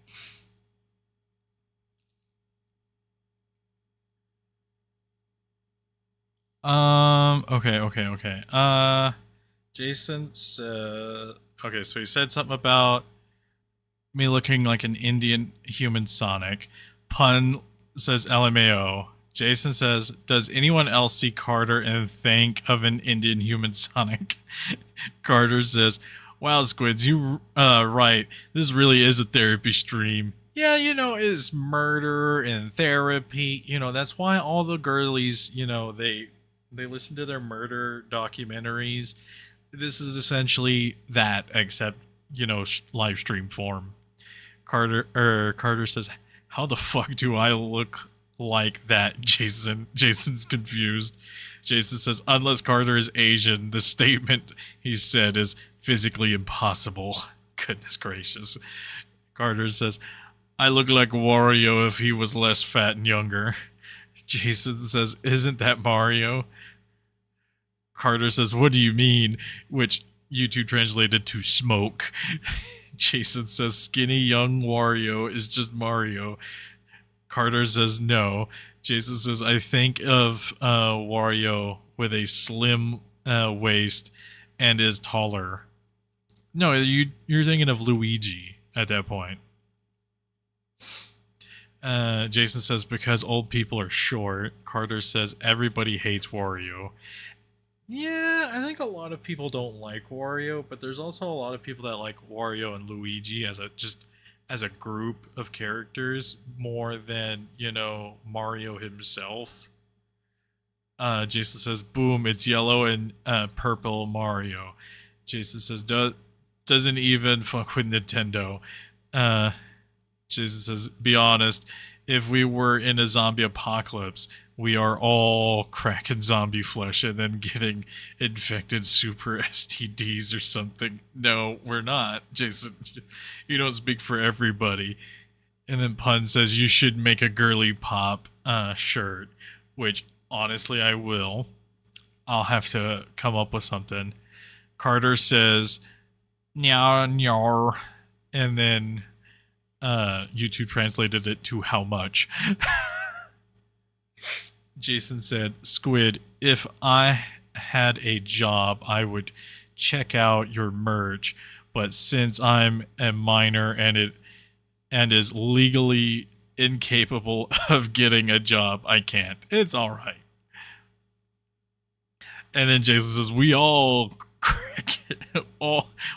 Okay. Jason said... Okay, so he said something about me looking like an Indian human Sonic. Pun says LMAO. Jason says, does anyone else see Carter and think of an Indian human Sonic? Carter says, wow, Squids, you right. This really is a therapy stream. Yeah, you know, it's murder and therapy. You know, that's why all the girlies, you know, they listen to their murder documentaries. This is essentially that, except, you know, live stream form. Carter says, how the fuck do I look like that, Jason? Jason's confused. Jason says, unless Carter is Asian, the statement he said is physically impossible. Goodness gracious. Carter says, I look like Wario if he was less fat and younger. Jason says, isn't that Mario? Carter says, what do you mean? Which YouTube translated to smoke. Jason says, skinny young Wario is just Mario. Carter says, no. Jason says, I think of Wario with a slim waist and is taller. No, you're thinking of Luigi at that point. Jason says, because old people are short. Carter says, everybody hates Wario. Yeah, I think a lot of people don't like Wario, but there's also a lot of people that like Wario and Luigi as a group of characters more than, you know, Mario himself. Jason says, boom, it's yellow and purple Mario. Jason says, doesn't even fuck with Nintendo. Jason says, be honest, if we were in a zombie apocalypse, we are all cracking zombie flesh and then getting infected super STDs or something. No, we're not, Jason. You don't speak for everybody. And then Pun says you should make a girly pop shirt, which honestly I will. I'll have to come up with something. Carter says, "Nyar nyar," and then YouTube translated it to how much. Jason said, "Squid, if I had a job, I would check out your merch, but since I'm a minor and is legally incapable of getting a job, I can't. It's all right." And then Jason says, "We all crack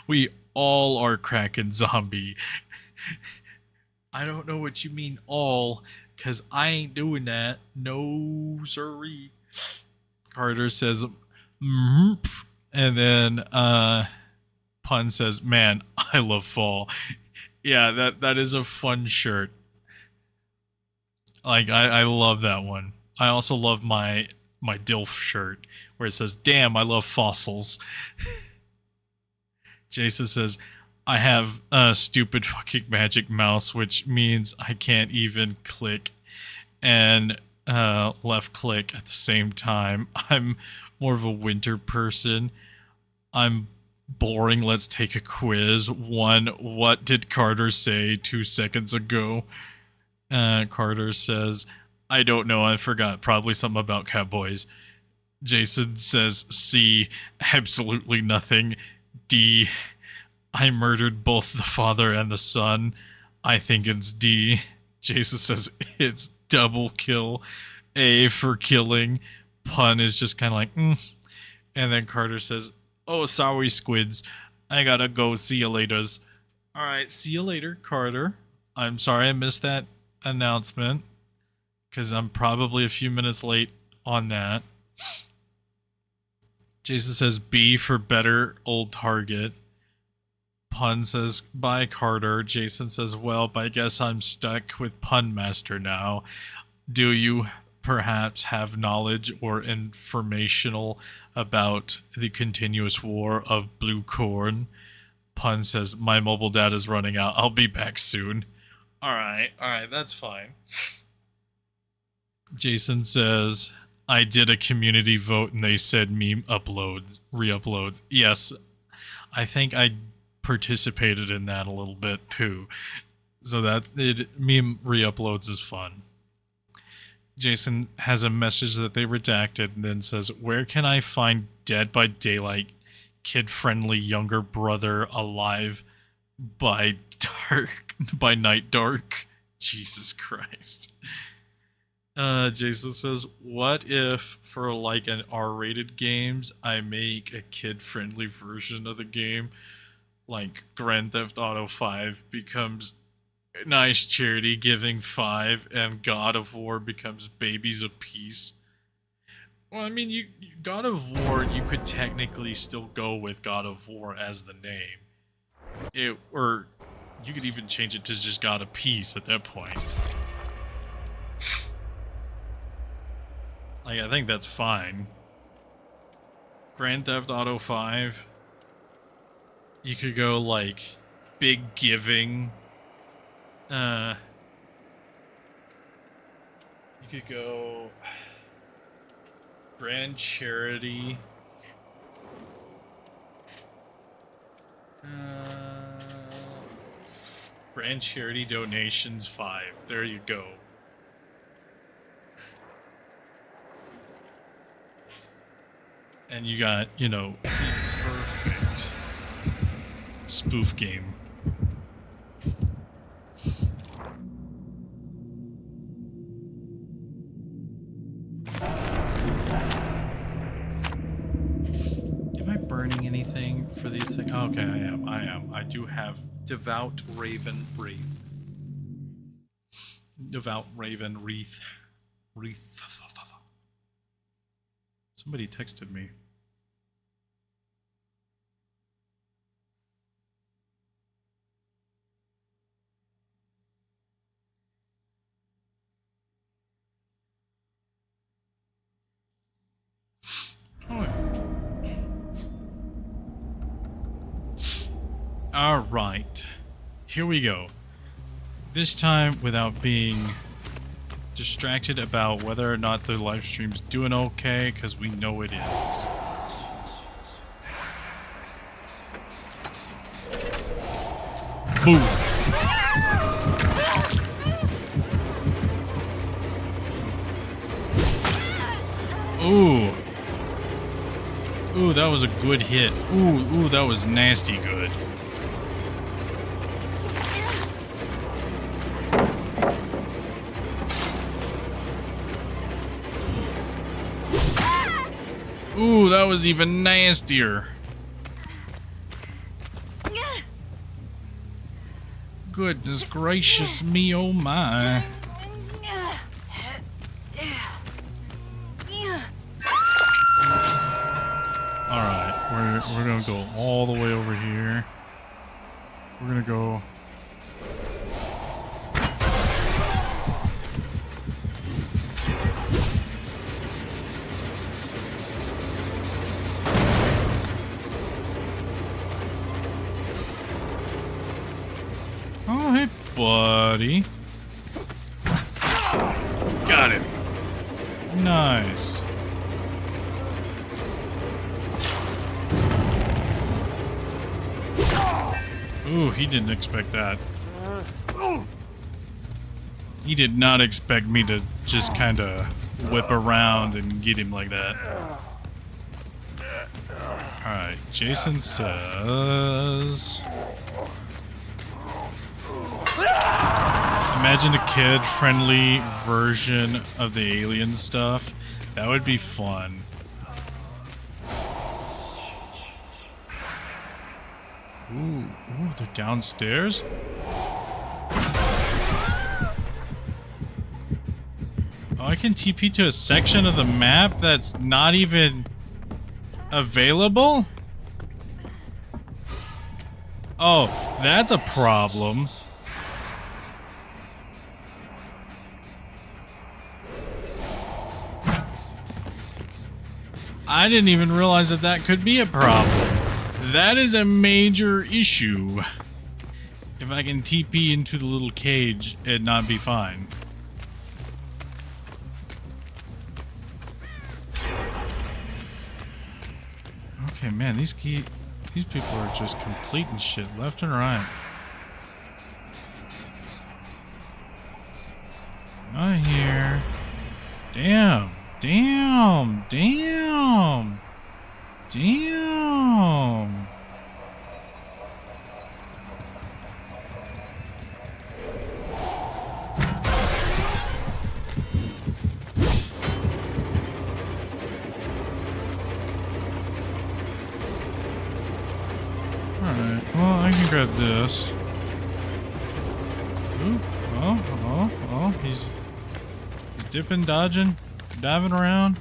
we all are cracking zombie." I don't know what you mean all, cause I ain't doing that. No siree. Carter says, mm-hmm. And then Pun says, "Man, I love fall." Yeah, that is a fun shirt. Like I love that one. I also love my DILF shirt where it says, "Damn, I love fossils." Jason says, "I have a stupid fucking magic mouse, which means I can't even click and left click at the same time. I'm more of a winter person. I'm boring. Let's take a quiz. 1. What did Carter say 2 seconds ago?" Carter says, "I don't know. I forgot. Probably something about cowboys." Jason says, "C. Absolutely nothing. D. I murdered both the father and the son. I think it's D." Jason says, "It's double kill. A for killing." Pun is just kind of like, And then Carter says, "Oh, sorry, squids. I gotta go. See you laters." All right, see you later, Carter. I'm sorry I missed that announcement because I'm probably a few minutes late on that. Jason says, "B for better old target." Pun says, "Bye, Carter." Jason says, "Well, I guess I'm stuck with Pun Master now. Do you perhaps have knowledge or informational about the continuous war of blue corn?" Pun says, "My mobile data is running out. I'll be back soon." All right, that's fine. Jason says, "I did a community vote and they said meme uploads, re-uploads." Yes, I think I participated in that a little bit too. So that meme re-uploads is fun. Jason has a message that they redacted and then says, "Where can I find Dead by Daylight kid-friendly younger brother alive by night dark?" Jesus Christ. Jason says, "What if for like an R-rated games, I make a kid-friendly version of the game? Like Grand Theft Auto 5 becomes Nice Charity Giving 5 and God of War becomes Babies of Peace." Well, I mean, God of War, you could technically still go with God of War as the name. Or you could even change it to just God of Peace at that point. Like, I think that's fine. Grand Theft Auto 5, you could go like Big Giving. You could go Grand Charity. Grand Charity Donations 5. There you go. And you got, the perfect spoof game. Am I burning anything for these things? Okay, I am. I do have Devout Raven Wreath. Devout Raven Wreath. Somebody texted me. Alright. Here we go. This time without being distracted about whether or not the live stream's doing okay, because we know it is. Boom. Ooh. Ooh, that was a good hit. Ooh, that was nasty good. Ooh, that was even nastier. Goodness gracious me, oh my. Alright, we're gonna go all the way over here. We're gonna go... Oh, hey, buddy. Got him. Nice. Ooh, he didn't expect that. He did not expect me to just kind of whip around and get him like that. Alright, Jason says... Imagine a kid-friendly version of the alien stuff. That would be fun. Ooh, they're downstairs? Oh, I can TP to a section of the map that's not even available? Oh, that's a problem. I didn't even realize that that could be a problem. That is a major issue. If I can TP into the little cage, it'd not be fine. Okay, man, these people are just completing shit left and right. Not here. Damn. Damn. Damn. Damn. Alright, well, I can grab this. Ooh, oh, he's dipping, dodging, diving around.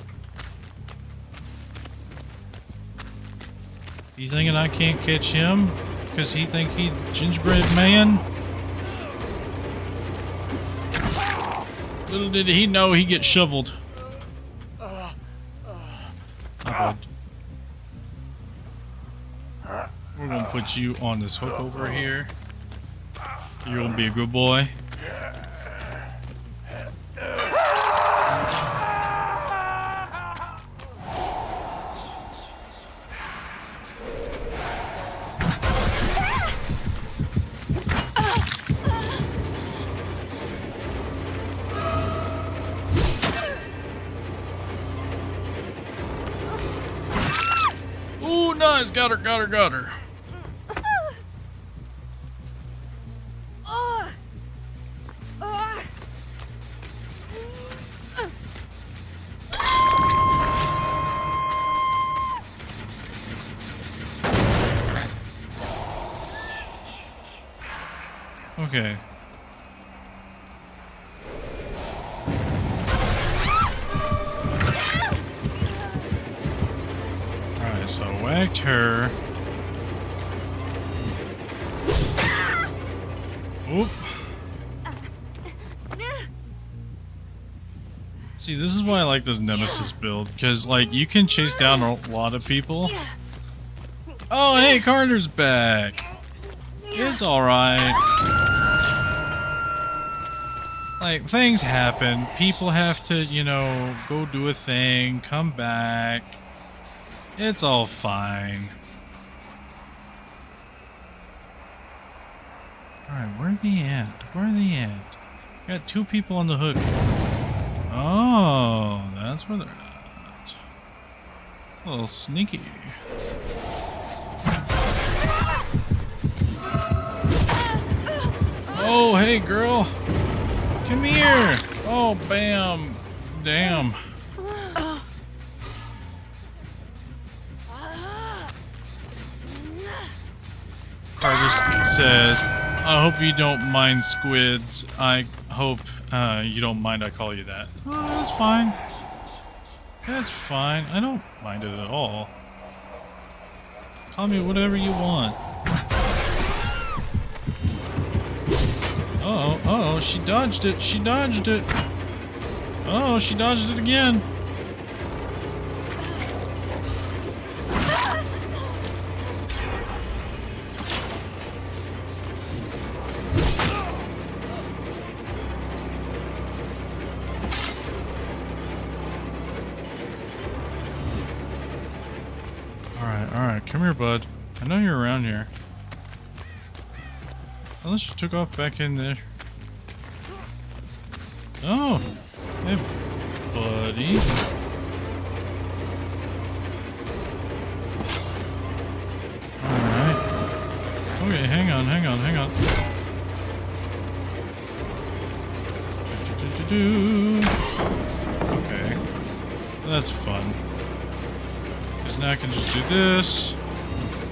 You thinking I can't catch him? Because he think he's gingerbread man? Little did he know he gets shoveled. Not good. We're gonna put you on this hook over here. You're gonna be a good boy. Ooh, nice! Got her, got her, got her. Okay. Alright, so I whacked her. Oop. See, this is why I like this Nemesis build, because, like, you can chase down a lot of people. Oh, hey, Carter's back! It's alright. Like, things happen. People have to, you know, go do a thing, come back. It's all fine. Alright, where are they at? Where are they at? Got 2 people on the hook. Oh, that's where they're at. A little sneaky. Oh, hey, girl. Come here. Oh, bam. Damn. Carter says, I hope you don't mind squids. I hope you don't mind I call you that. Oh, that's fine. That's fine. I don't mind it at all. Call me whatever you want. Uh-oh, uh-oh, she dodged it. She dodged it. Oh, she dodged it again. Alright, come here, bud. I know you're around here. Unless you took off back in there. Oh! Hey, buddy. Alright. Okay, hang on. Okay. That's fun. Because now I can just do this.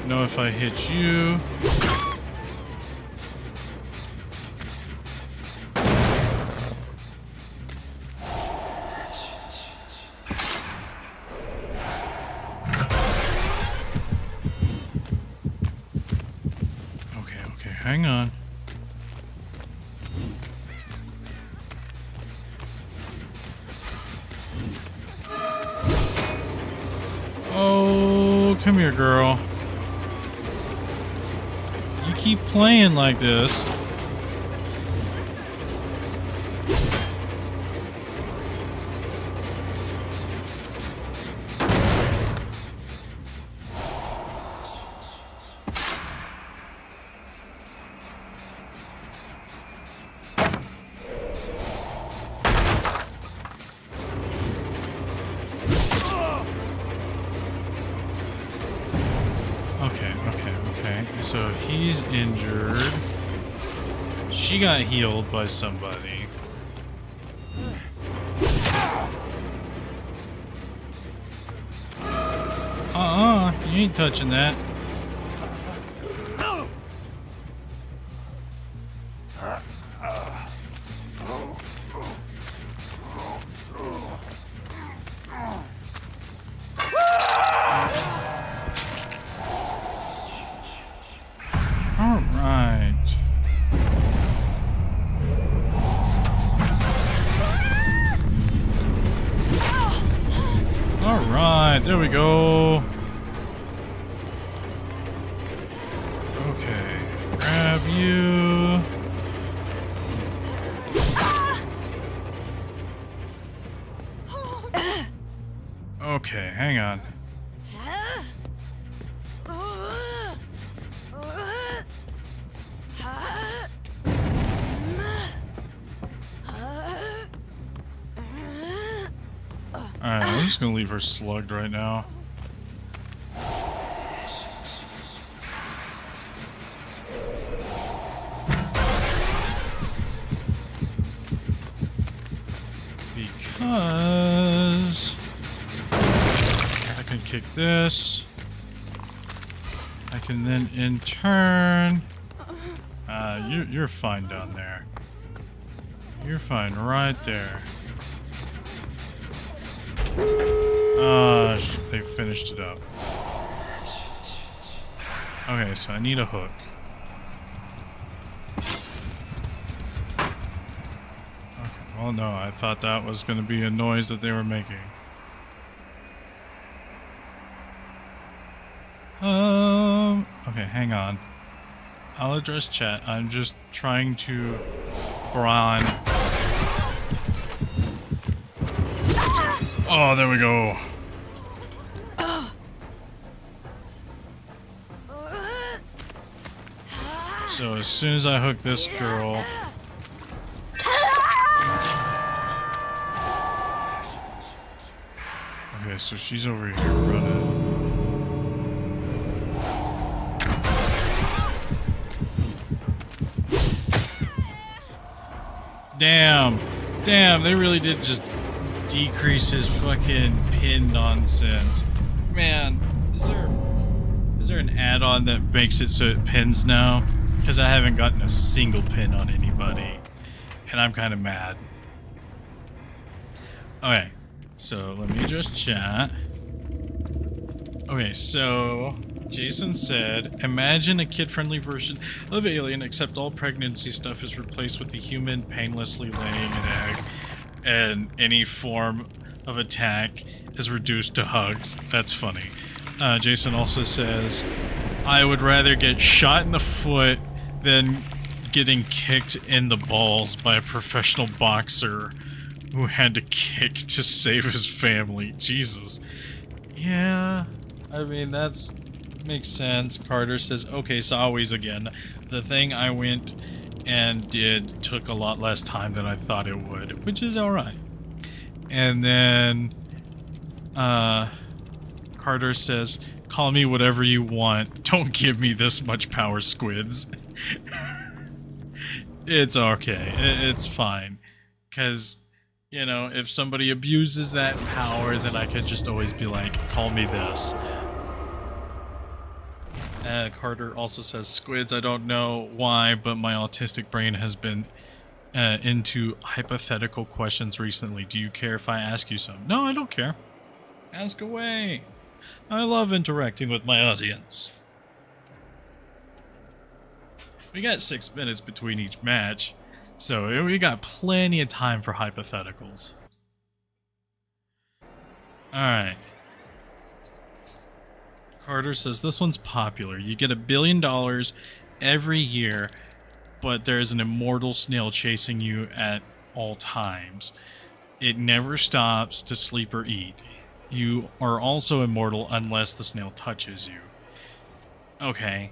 Know if I hit you. Okay, hang on. Oh, come here, girl. You keep playing like this. Okay. So he's injured. She got healed by somebody. You ain't touching that. Alright, there we go. Okay, grab you. Okay, hang on. Alright, I'm just gonna leave her slugged right now. Because I can kick this. I can then in turn. You're fine down there. You're fine right there. They finished it up. Okay, so I need a hook. Okay, well no, I thought that was going to be a noise that they were making. Okay, hang on. I'll address chat. I'm just trying to brawn. Oh, there we go. So as soon as I hook this girl... Okay, so she's over here running. Damn. Damn, they really did just decrease his fucking pin nonsense. Man, is there an add-on that makes it so it pins now? Because I haven't gotten a single pin on anybody. And I'm kind of mad. Okay, so let me just chat. Okay, so Jason said, imagine a kid-friendly version of Alien, except all pregnancy stuff is replaced with the human painlessly laying an egg, and any form of attack is reduced to hugs. That's funny. Jason also says, I would rather get shot in the foot than getting kicked in the balls by a professional boxer who had to kick to save his family. Jesus. Yeah, I mean, that's makes sense. Carter says, okay, Sawi's again. The thing I went and did took a lot less time than I thought it would, which is alright. And then Carter says, call me whatever you want. Don't give me this much power, squids. It's okay. It's fine. Because, you know, if somebody abuses that power, then I could just always be like, call me this. Carter also says, squids, I don't know why, but my autistic brain has been into hypothetical questions recently. Do you care if I ask you some? No, I don't care. Ask away. I love interacting with my audience. We got 6 minutes between each match, so we got plenty of time for hypotheticals. Alright. Carter says, this one's popular. You get $1 billion every year, but there's an immortal snail chasing you at all times. It never stops to sleep or eat. You are also immortal unless the snail touches you. Okay.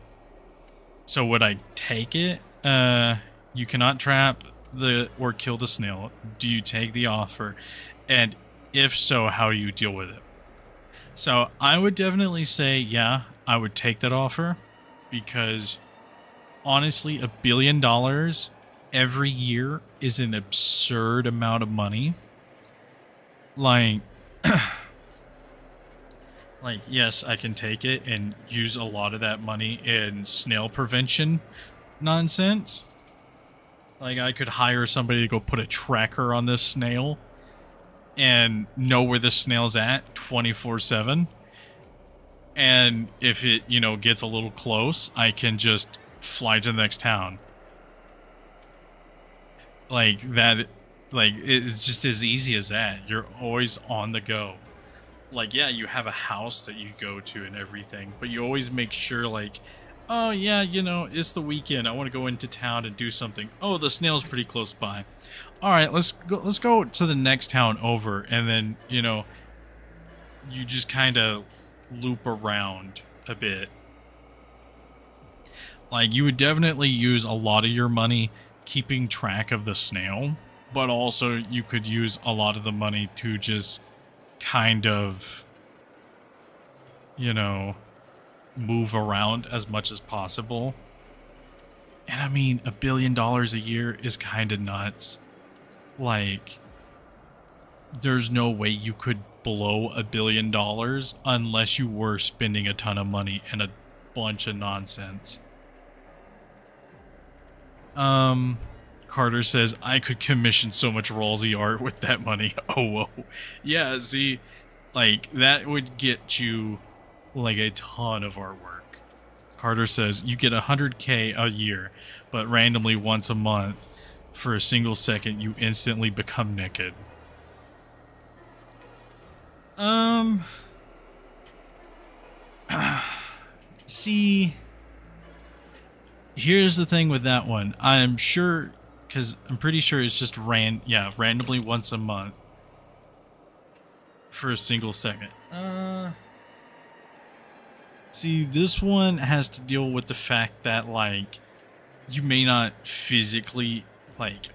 So would I take it? You cannot trap or kill the snail. Do you take the offer? And if so, how do you deal with it? So I would definitely say, yeah, I would take that offer, because honestly, $1 billion every year is an absurd amount of money. Like, yes, I can take it and use a lot of that money in snail prevention nonsense. Like, I could hire somebody to go put a tracker on this snail and know where this snail's at 24/7. And if it, you know, gets a little close, I can just fly to the next town. Like, that, like, it's just as easy as that. You're always on the go. Like, yeah, you have a house that you go to and everything, but you always make sure, like, oh yeah, you know, it's the weekend, I want to go into town and do something. Oh, the snail's pretty close by. All right, let's go to the next town over, and then, you know, you just kind of loop around a bit. Like, you would definitely use a lot of your money keeping track of the snail, but also you could use a lot of the money to just kind of, you know, move around as much as possible. And I mean, $1 billion a year is kind of nuts. Like, there's no way you could blow $1 billion unless you were spending a ton of money and a bunch of nonsense. Carter says, I could commission so much Rallsy art with that money. Oh, whoa. Yeah, see, like, that would get you, like, a ton of artwork. Carter says, you get 100K a year, but randomly once a month, for a single second, you instantly become naked. See, Here's the thing with that one. I'm sure, because I'm pretty sure it's just randomly once a month for a single second. See, this one has to deal with the fact that, like, you may not physically, like,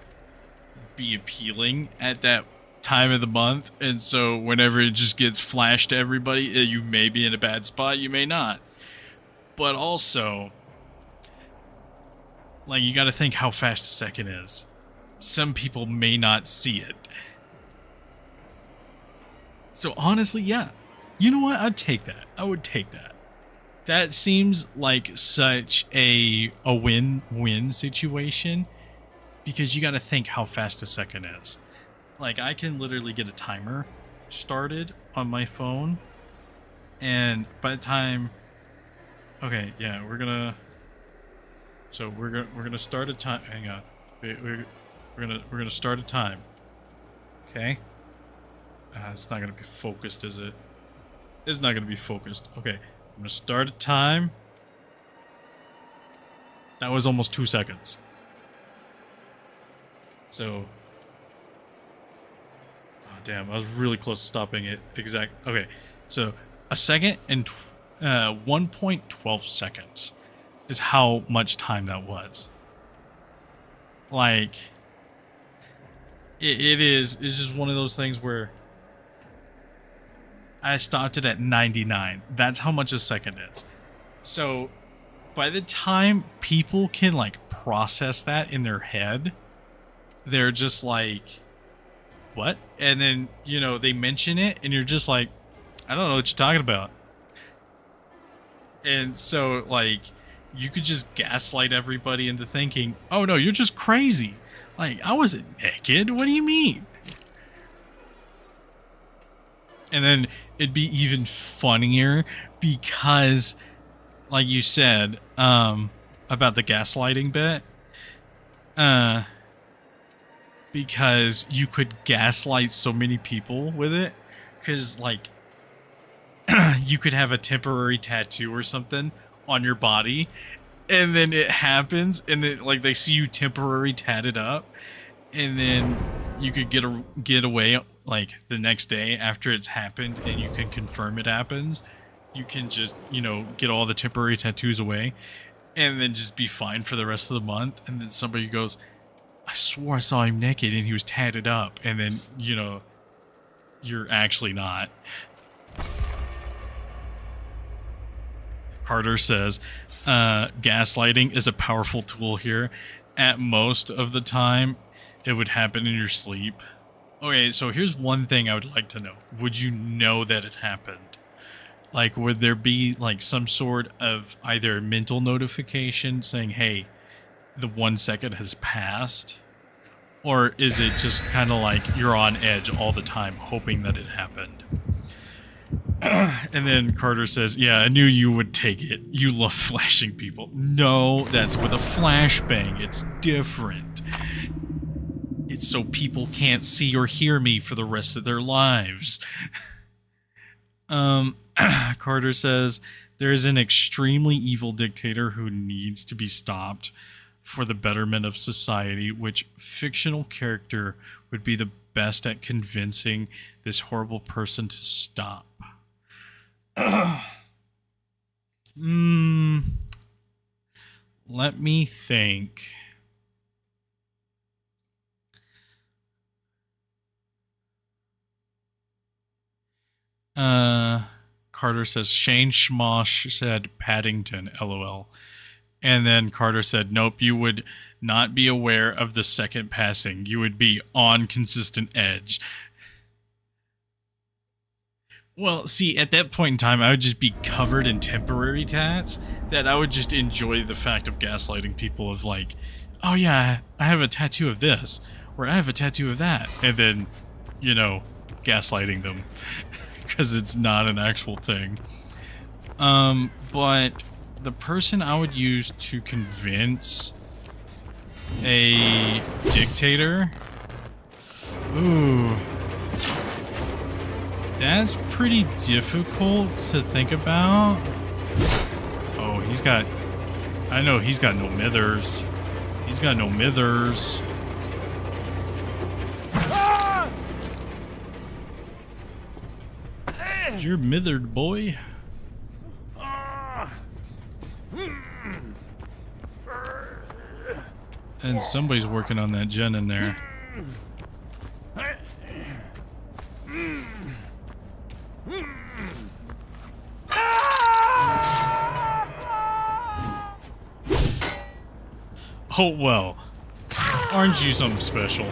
be appealing at that time of the month, and so whenever it just gets flashed to everybody, you may be in a bad spot, you may not. But also, like, you gotta think how fast a second is. Some people may not see it. So honestly, yeah. You know what? I'd take that. I would take that. That seems like such a win-win situation, because you gotta think how fast a second is. Like, I can literally get a timer started on my phone, and by the time... Okay, yeah, we're gonna start a time. Hang on, we're gonna start a time. Okay, it's not gonna be focused, is it? It's not gonna be focused. Okay, I'm gonna start a time. That was almost 2 seconds. So, oh damn, I was really close to stopping it. Okay, so a second and 1.12 seconds is how much time that was. Like, it's just one of those things where I stopped it at 99. That's how much a second is. So by the time people can, like, process that in their head, they're just like, what? And then, you know, they mention it and you're just like, I don't know what you're talking about. And so, like, you could just gaslight everybody into thinking, oh no, you're just crazy. Like, I wasn't naked. What do you mean? And then it'd be even funnier because, like you said, about the gaslighting bit, because you could gaslight so many people with it, because, like, you could have a temporary tattoo or something on your body, and then it happens, and then, like, they see you temporary tatted up, and then you could get away, like, the next day after it's happened, and you can confirm it happens. You can just, you know, get all the temporary tattoos away, and then just be fine for the rest of the month. And then somebody goes, I swore I saw him naked and he was tatted up, and then, you know, you're actually not. Carter says, gaslighting is a powerful tool here. At most of the time, it would happen in your sleep. Okay, so here's one thing I would like to know. Would you know that it happened? Like, would there be, like, some sort of either mental notification saying, hey, the 1 second has passed? Or is it just kind of like you're on edge all the time, hoping that it happened? And then Carter says, yeah, I knew you would take it. You love flashing people. No, that's with a flashbang. It's different. It's so people can't see or hear me for the rest of their lives. Carter says, there is an extremely evil dictator who needs to be stopped for the betterment of society. Which fictional character would be the best at convincing this horrible person to stop? Let me think. Carter says Shane Schmosh said Paddington, LOL. And then Carter said, nope, you would not be aware of the second passing. You would be on consistent edge. Well, see, at that point in time, I would just be covered in temporary tats, that I would just enjoy the fact of gaslighting people of, like, oh yeah, I have a tattoo of this, or I have a tattoo of that, and then, you know, gaslighting them, because it's not an actual thing. But the person I would use to convince a dictator... Ooh... That's pretty difficult to think about. Oh, he's got I know he's got no mithers. He's got no mithers. You're mithered, boy. And somebody's working on that gen in there. Oh well. Aren't you something special?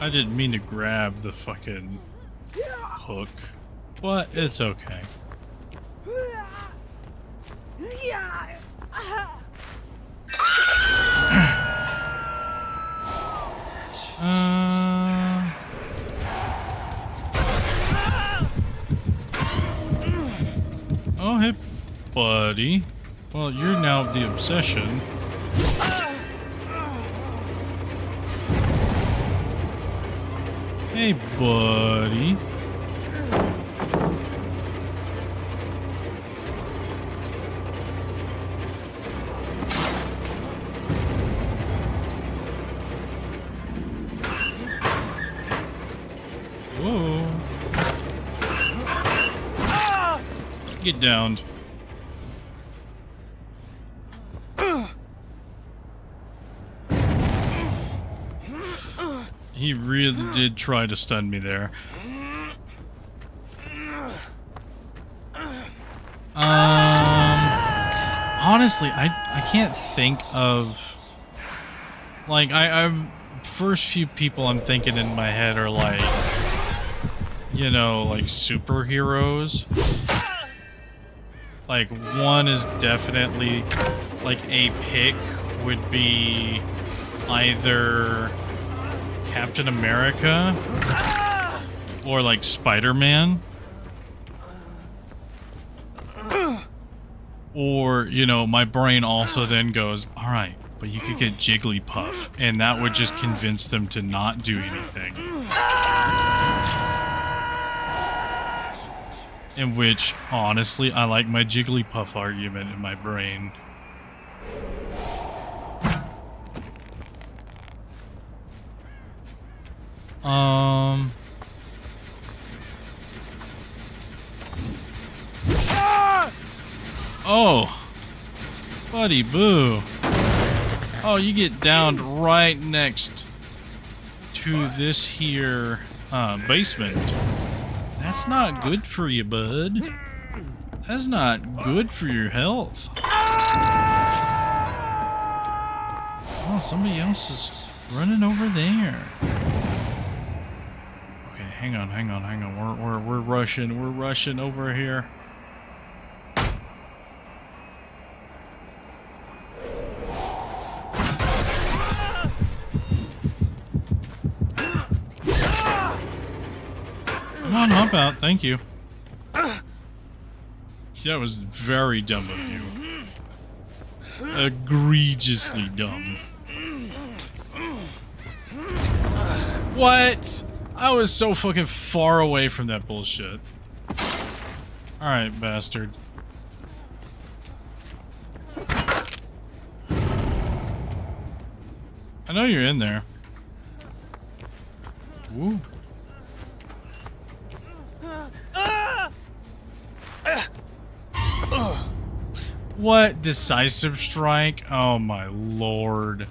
I didn't mean to grab the fucking hook, but it's okay. Oh, hey, buddy. Well, you're now the obsession. Hey, buddy. Whoa. Get downed. He really did try to stun me there. Honestly, I can't think of, like, I'm first few people I'm thinking in my head are like, you know, like superheroes. Like, one is definitely, like, a pick would be either Captain America or like Spider-Man, or, you know, my brain also then goes, all right, but you could get Jigglypuff, and that would just convince them to not do anything. In which, honestly, I like my Jigglypuff argument in my brain. Oh, buddy boo. Oh, you get downed right next to this here basement. That's not good for you, bud. That's not good for your health. Oh, somebody else is running over there. Okay, hang on. We're rushing over here. Come on, hop out. Thank you. That was very dumb of you. Egregiously dumb. What? I was so fucking far away from that bullshit. Alright, bastard. I know you're in there. Woo. What? Decisive strike? Oh my lord.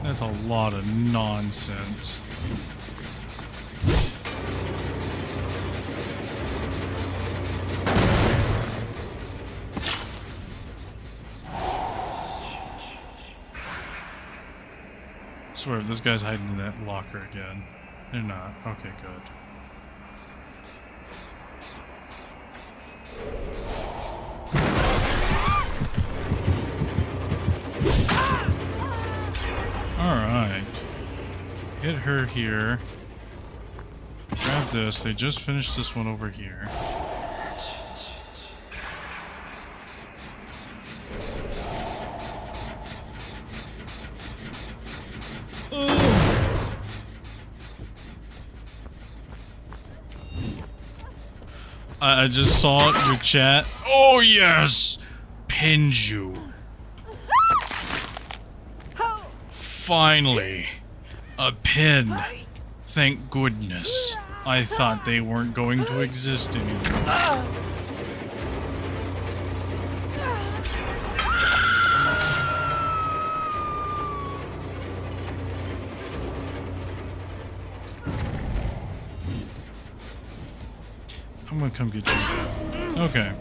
That's a lot of nonsense. I swear, if this guy's hiding in that locker again. They're not. Okay, good. Alright. Hit her here. Grab started this. They just finished this one over here. I just saw your chat. Oh yes! Pinju. Finally. A pin. Thank goodness. I thought they weren't going to exist anymore. I'm gonna come get you. Okay.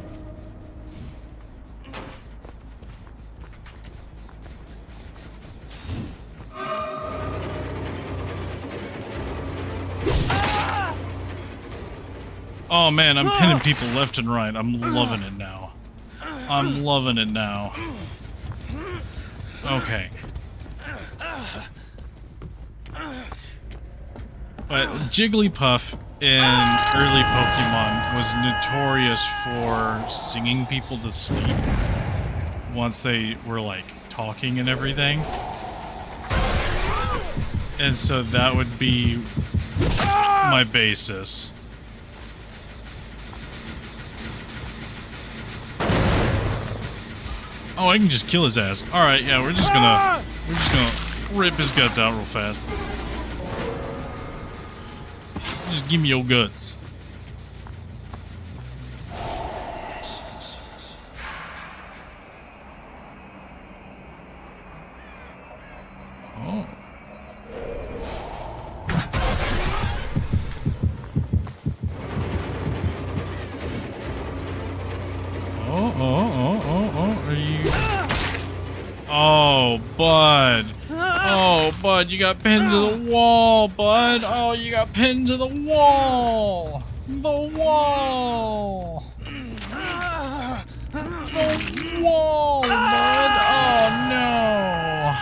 Oh man, I'm pinning people left and right. I'm loving it now. I'm loving it now. Okay. But Jigglypuff in early Pokemon was notorious for singing people to sleep once they were like talking and everything. And so that would be my basis. Oh, I can just kill his ass. Alright, yeah, we're just gonna rip his guts out real fast. Just give me your guts. Oh. Oh, are you... Oh, bud. Oh, bud, you got pinned to the wall, bud. Oh, you got pinned to the wall. The wall. The wall, bud. Oh, no.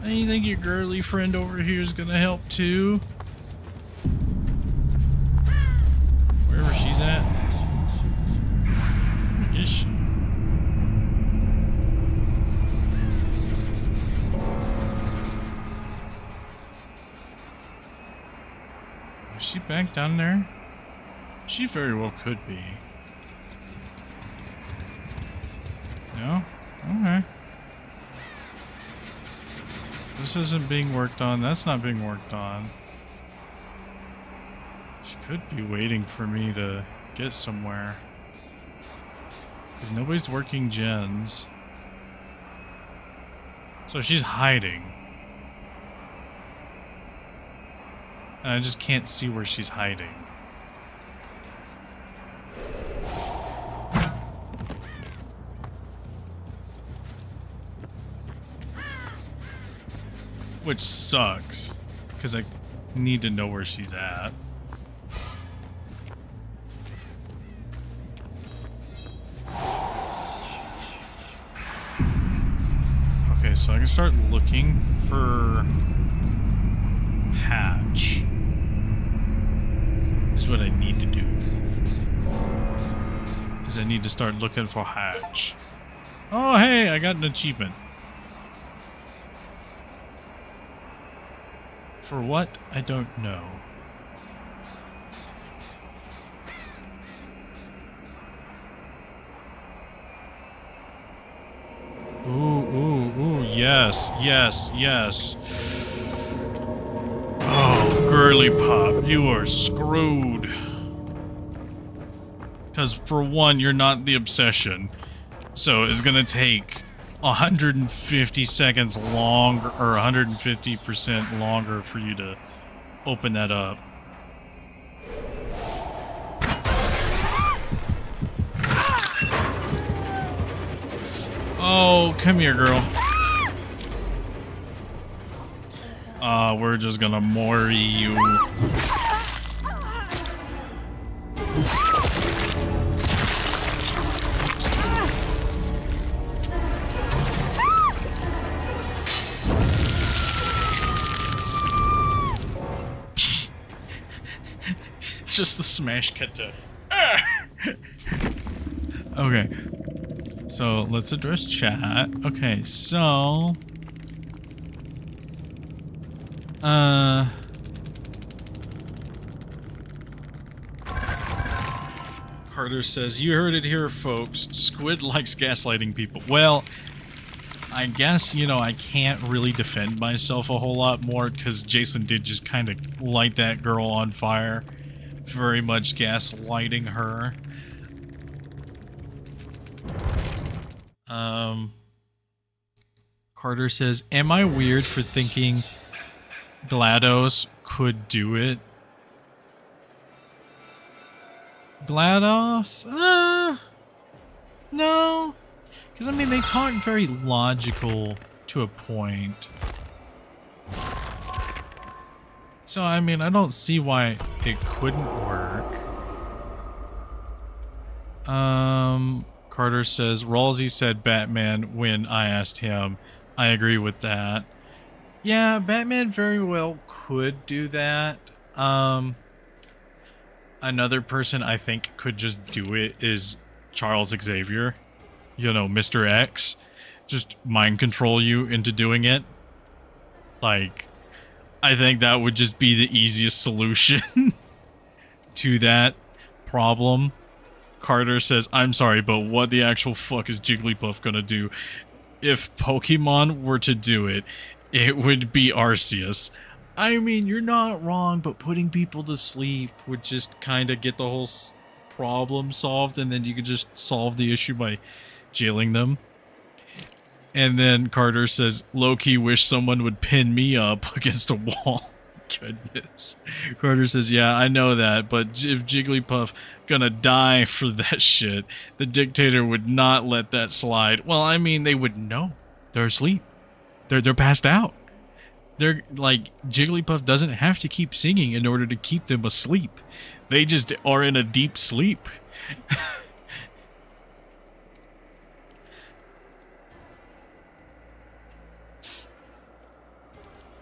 And you think your girly friend over here is gonna help, too? Wherever she's at. Where is she? Is she back down there? She very well could be. No? Okay. This isn't being worked on. That's not being worked on. She could be waiting for me to get somewhere. Because nobody's working gens. So she's hiding. And I just can't see where she's hiding. Which sucks, because I need to know where she's at. Okay, so I can start looking for hatch. Is what I need to do. Is I need to start looking for hatch. Oh hey, I got an achievement. For what? I don't know. Ooh, yes, yes, yes. Oh, girly pop, you are screwed. Because for one, you're not the obsession. So it's gonna take 150 seconds longer, or 150% longer for you to open that up. Oh, come here, girl. We're just gonna mori you. Just the smash cut to... Okay. So, let's address chat. Okay, so... Carter says, you heard it here, folks. Squid likes gaslighting people. Well, I guess, you know, I can't really defend myself a whole lot more because Jason did just kind of light that girl on fire. Very much gaslighting her. Carter says, am I weird for thinking GLaDOS could do it? GLaDOS? No. Because, I mean, they talk very logical to a point. So, I mean, I don't see why it couldn't work. Carter says, Ralsei said Batman when I asked him. I agree with that. Yeah, Batman very well could do that. Another person I think could just do it is Charles Xavier. You know, Mr. X. Just mind control you into doing it. Like, I think that would just be the easiest solution to that problem. Carter says, I'm sorry, but what the actual fuck is Jigglypuff gonna do? If Pokemon were to do it, it would be Arceus. I mean, you're not wrong, but putting people to sleep would just kind of get the whole problem solved, and then you could just solve the issue by jailing them. And then Carter says, low-key wish someone would pin me up against a wall. Goodness. Carter says, yeah, I know that, but if Jigglypuff gonna die for that shit, the dictator would not let that slide. Well, I mean, they would know. They're asleep. They're passed out. They're like, Jigglypuff doesn't have to keep singing in order to keep them asleep. They just are in a deep sleep.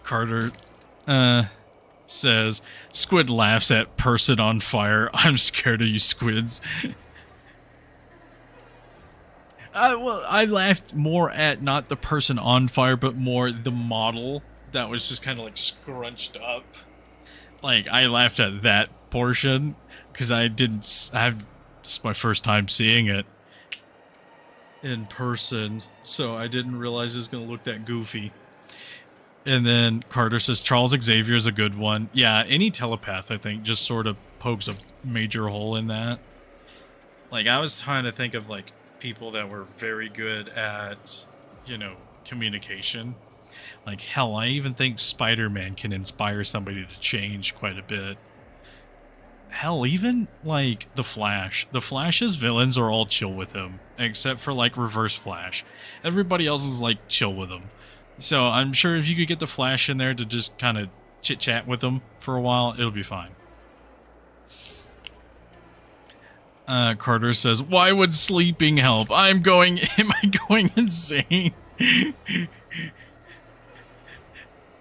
Carter says, Squid laughs at person on fire. I'm scared of you squids. Well, I laughed more at not the person on fire, but more the model that was just kind of like scrunched up. Like, I laughed at that portion because it's my first time seeing it in person, so I didn't realize it was going to look that goofy. And then Carter says, Charles Xavier is a good one. Yeah, any telepath, I think, just sort of pokes a major hole in that. Like, I was trying to think of, like, people that were very good at, you know, communication. Like, hell, I even think Spider-Man can inspire somebody to change quite a bit. Hell, even, like, The Flash. The Flash's villains are all chill with him, except for, like, Reverse Flash. Everybody else is, like, chill with him. So I'm sure if you could get the Flash in there to just kind of chit-chat with them for a while, it'll be fine. Carter says, why would sleeping help? Am I going insane?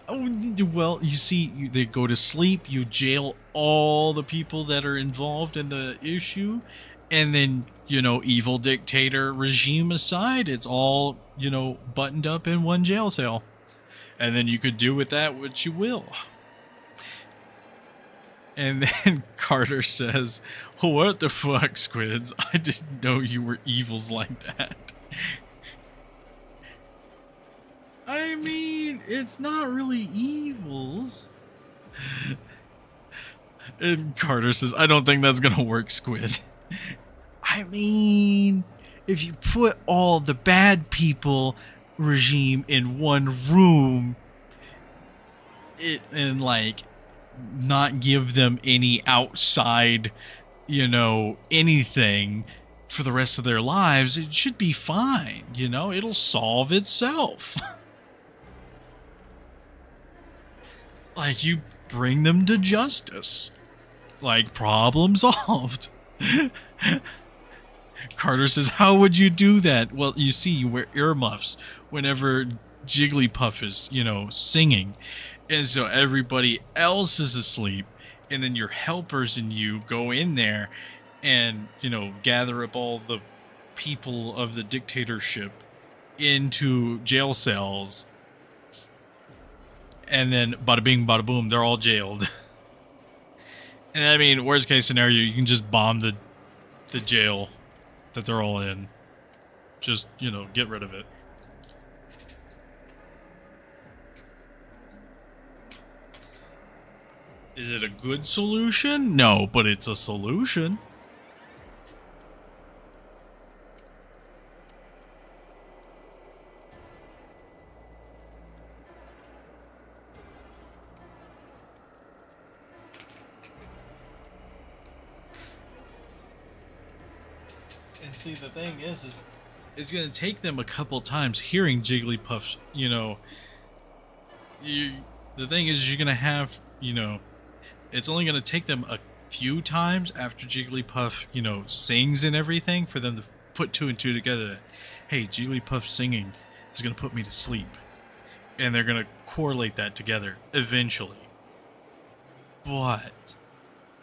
Oh, well, you see, they go to sleep, you jail all the people that are involved in the issue, and then, you know, evil dictator regime aside, it's all, you know, buttoned up in one jail cell. And then you could do with that what you will. And then Carter says, what the fuck, squids? I didn't know you were evils like that. I mean, it's not really evils. And Carter says, I don't think that's gonna work, Squid. I mean, if you put all the bad regime in one room, and like not give them any outside, you know, anything for the rest of their lives, it should be fine, you know, it'll solve itself. Like, you bring them to justice. Like, problem solved. Carter says, how would you do that? Well, you see, you wear earmuffs whenever Jigglypuff is, you know, singing. And so everybody else is asleep. and then your helpers and you go in there and, you know, gather up all the people of the dictatorship into jail cells, and then bada bing, bada boom, they're all jailed. And I mean, worst case scenario, you can just bomb the jail that they're all in. Just, you know, get rid of it. Is it a good solution? No, but it's a solution. And see, the thing is it's gonna take them a couple times hearing Jigglypuff's, you know, the thing is you're gonna have, you know, it's only gonna take them a few times after Jigglypuff, you know, sings and everything for them to put two and two together. Hey, Jigglypuff singing is gonna put me to sleep. And they're gonna correlate that together eventually. But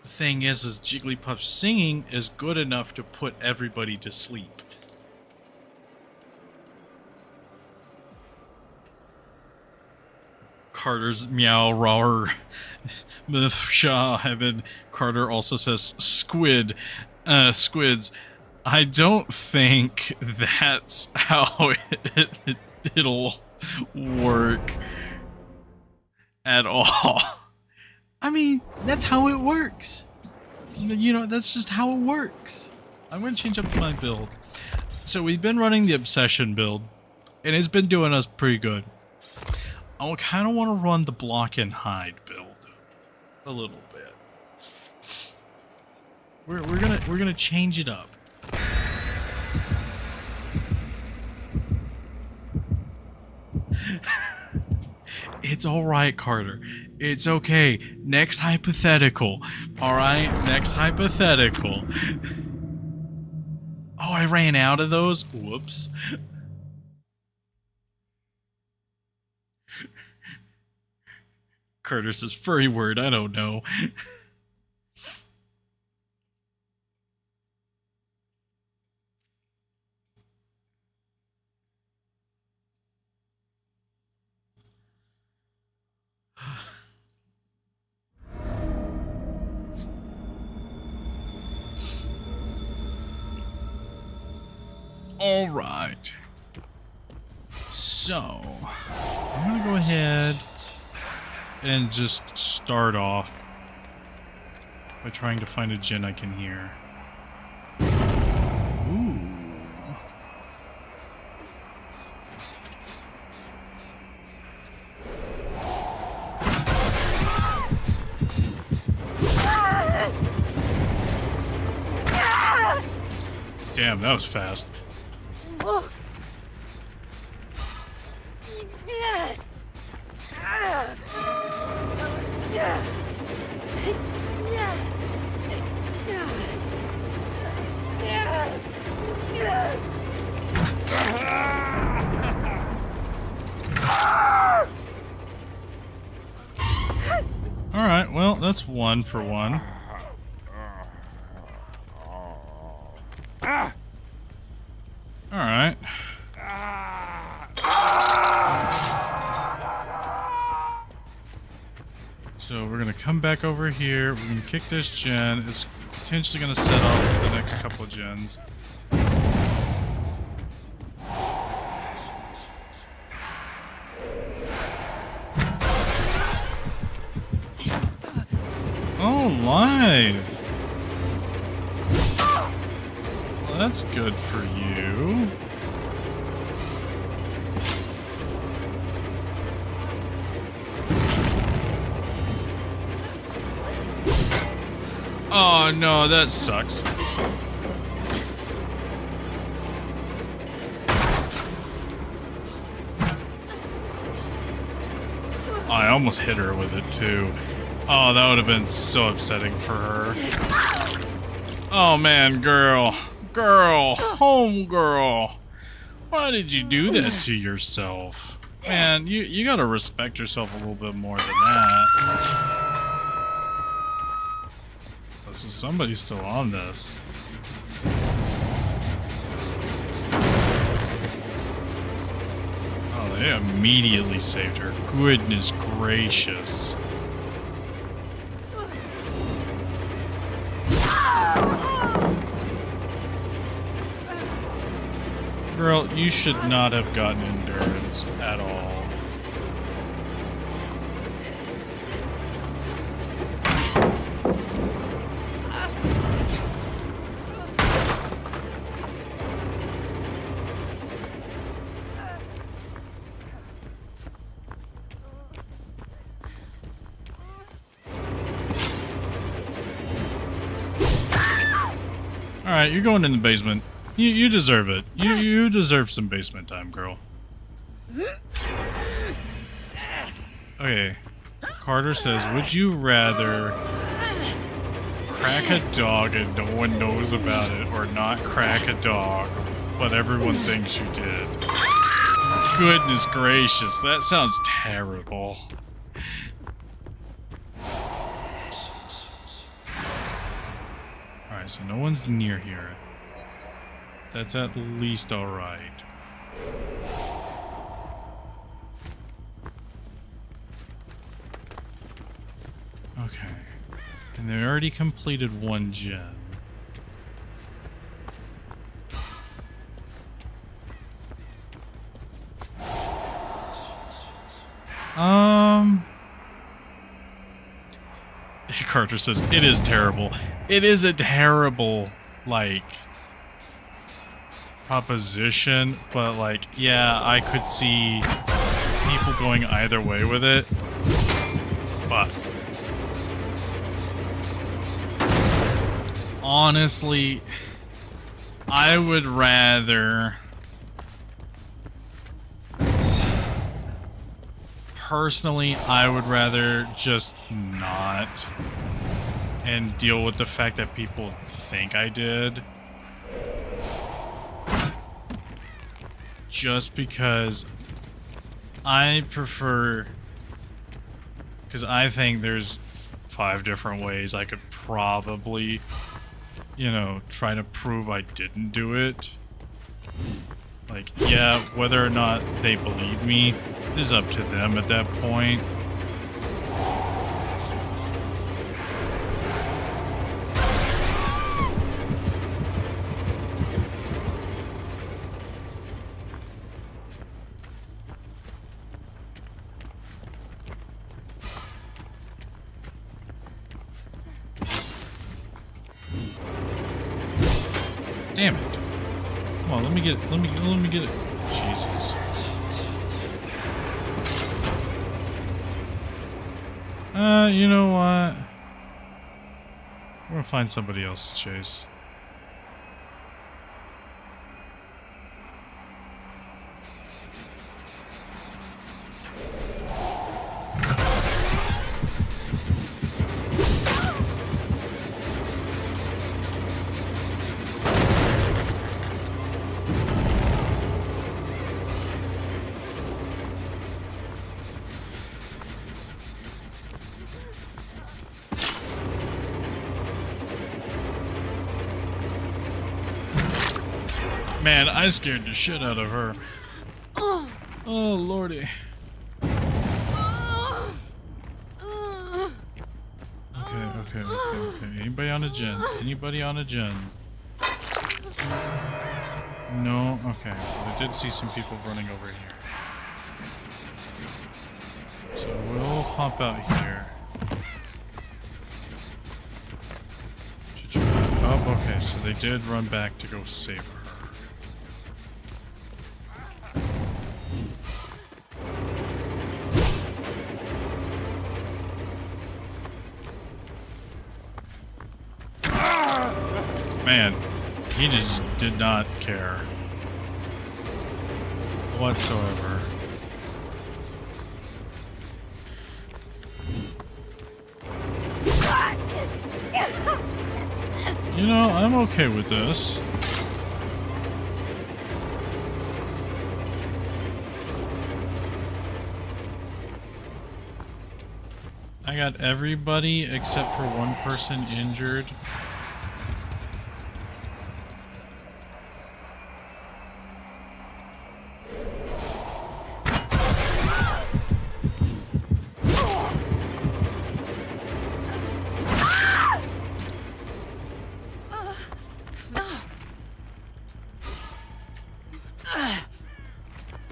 the thing is Jigglypuff singing is good enough to put everybody to sleep. Carter's meow roar Shaw, and then Carter also says squids. I don't think that's how it'll work at all. I mean, that's how it works. You know, that's just how it works. I'm going to change up my build. So we've been running the Obsession build, and it's been doing us pretty good. I kind of want to run the block and hide build a little bit. We're gonna change it up. It's all right, Carter. It's okay. Next hypothetical. All right, next hypothetical. Oh, I ran out of those. Whoops. Carter says furry word. I don't know. All right. So, I'm going to go ahead and just start off by trying to find a gen I can hear. Ooh. Damn, that was fast. Alright, well, that's one for one. Alright. So we're gonna come back over here, we're gonna kick this gen, it's potentially gonna set off the next couple of gens. Oh, live! Well, that's good for you. Oh no, that sucks. I almost hit her with it too. Oh, that would have been so upsetting for her. Oh man, girl. Girl. Home girl. Why did you do that to yourself? Man, you gotta respect yourself a little bit more than that. So somebody's still on this. Oh, they immediately saved her. Goodness gracious. Girl, you should not have gotten endurance at all. Alright, you're going in the basement. You deserve it. You deserve some basement time, girl. Okay. Carter says, would you rather crack a dog and no one knows about it, or not crack a dog, but everyone thinks you did? Goodness gracious, that sounds terrible. Alright, so no one's near here. That's at least alright. Okay. And they already completed one gen. Carter says, it is terrible. It is a terrible, like, proposition, but, like, yeah, I could see people going either way with it, but honestly, I would rather... Personally, I would rather just not and deal with the fact that people think I did. Just because I prefer... Because I think there's 5 different ways I could probably, you know, try to prove I didn't do it. Like, yeah, whether or not they believe me is up to them at that point. Damn it. Come on, let me get it. Jesus. You know what? We're gonna find somebody else to chase. Man, I scared the shit out of her. Oh, lordy. Okay. Anybody on a gen? Anybody on a gen? No? Okay. Well, I did see some people running over here. So we'll hop out here. Oh, okay. So they did run back to go save her. Man, he just did not care whatsoever. You know, I'm okay with this. I got everybody except for one person injured.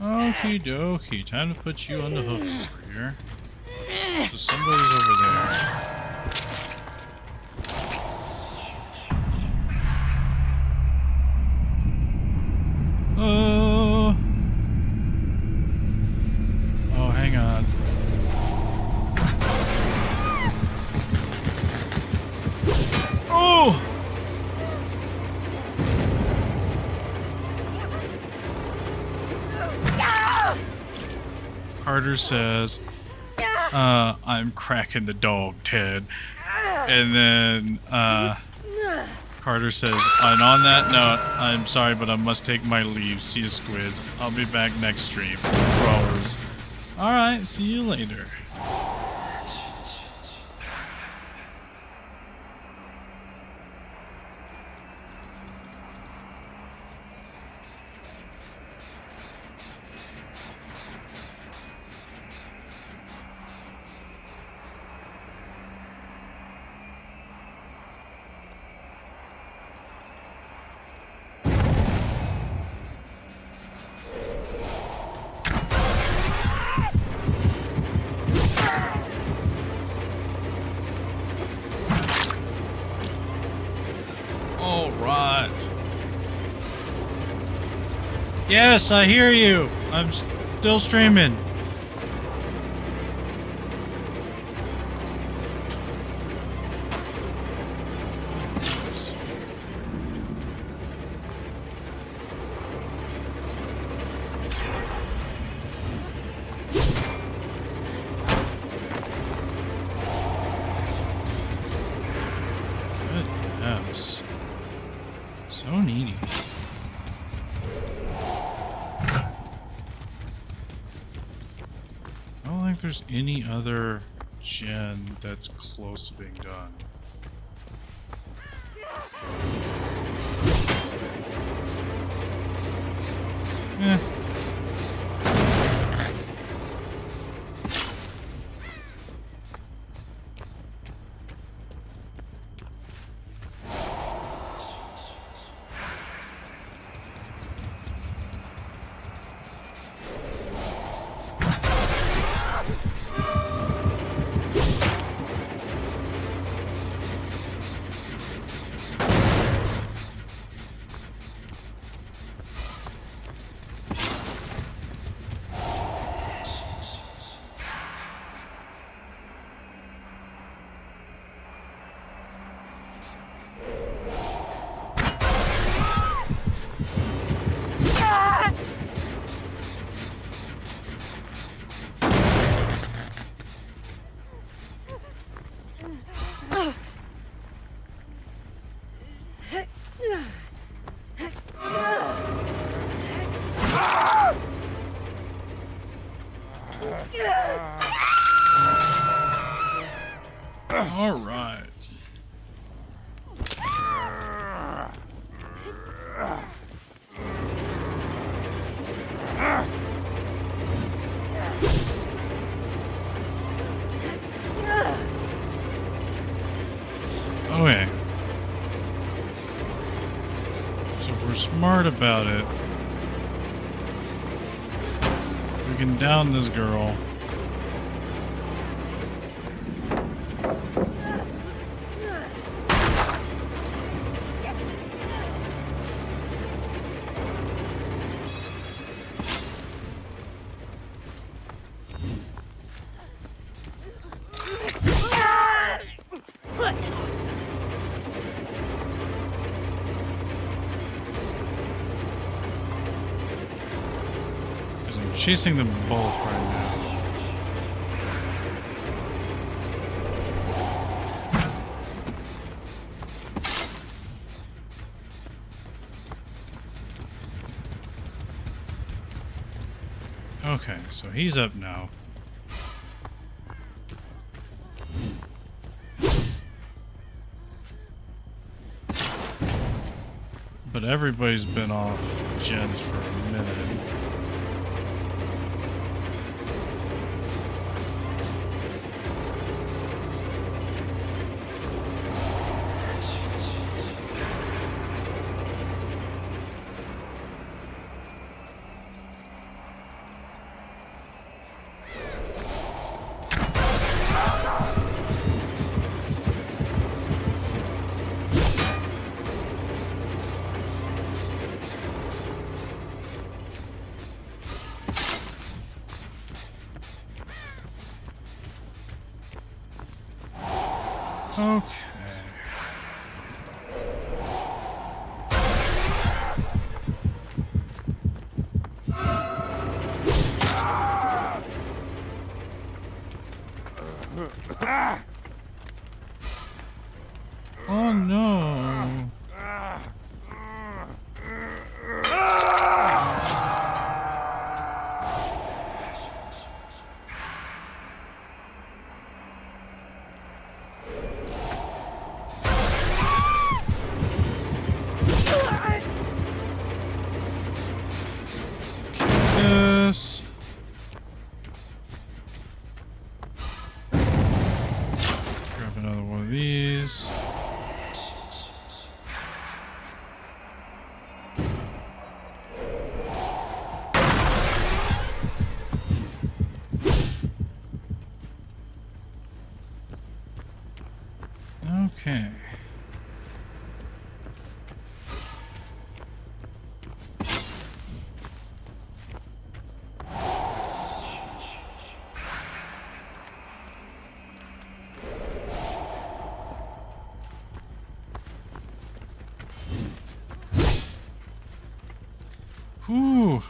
Okie dokie, time to put you on the hook over here. So somebody's over there. Oh, hang on. Oh! Carter says, I'm cracking the dog, Ted. And then, Carter says, and on that note, I'm sorry, but I must take my leave. See you, squids. I'll be back next stream. Growers. Alright, see you later. Yes, I hear you. I'm still streaming. Goodness. So needy. I don't think there's any other gen that's close to being done. Eh. All right. Okay. So if we're smart about it, we can down this girl. I'm chasing them both right now. Okay, so he's up now. but everybody's been off gens for a minute. Okay. Oh no. Yes. Grab another one of these. Okay. Whew.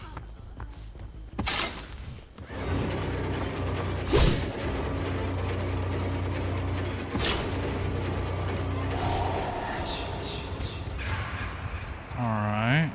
All right.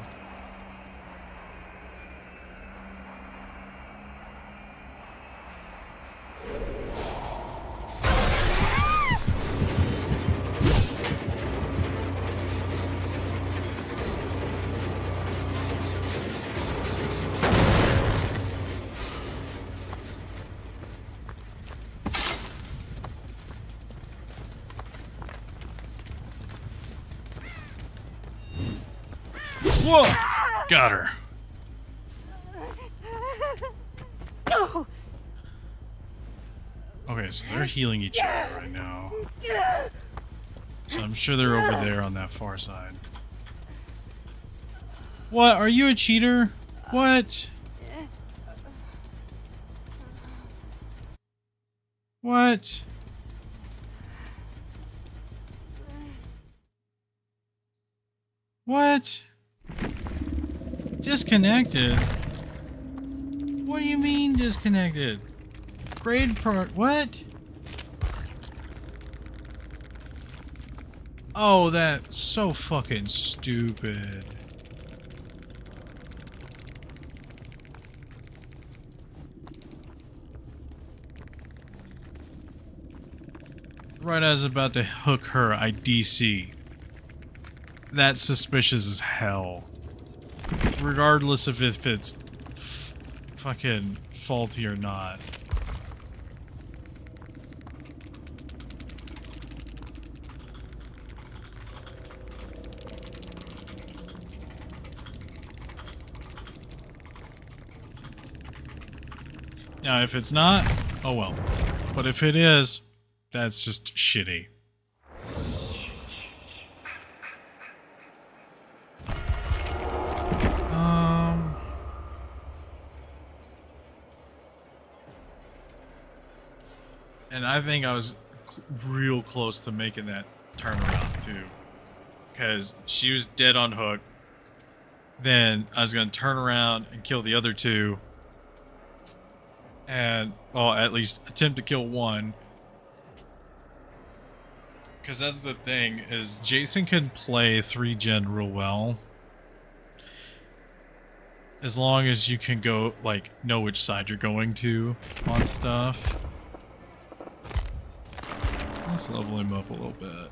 Whoa! Got her. Okay, so they're healing each other right now. So I'm sure they're over there on that far side. What? Are you a cheater? What? What? What? Disconnected? What do you mean disconnected? Grade part, what? Oh, that's so fucking stupid. Right as I was about to hook her, I DC. That's suspicious as hell. Regardless of if it's fucking faulty or not. Now, if it's not, oh well. But if it is, that's just shitty. And I think I was real close to making that turnaround too. Because she was dead on hook. Then I was going to turn around and kill the other two. And, well, at least attempt to kill one. Because that's the thing, is Jason can play 3-gen real well. As long as you can go, like, know which side you're going to on stuff. Let's level him up a little bit.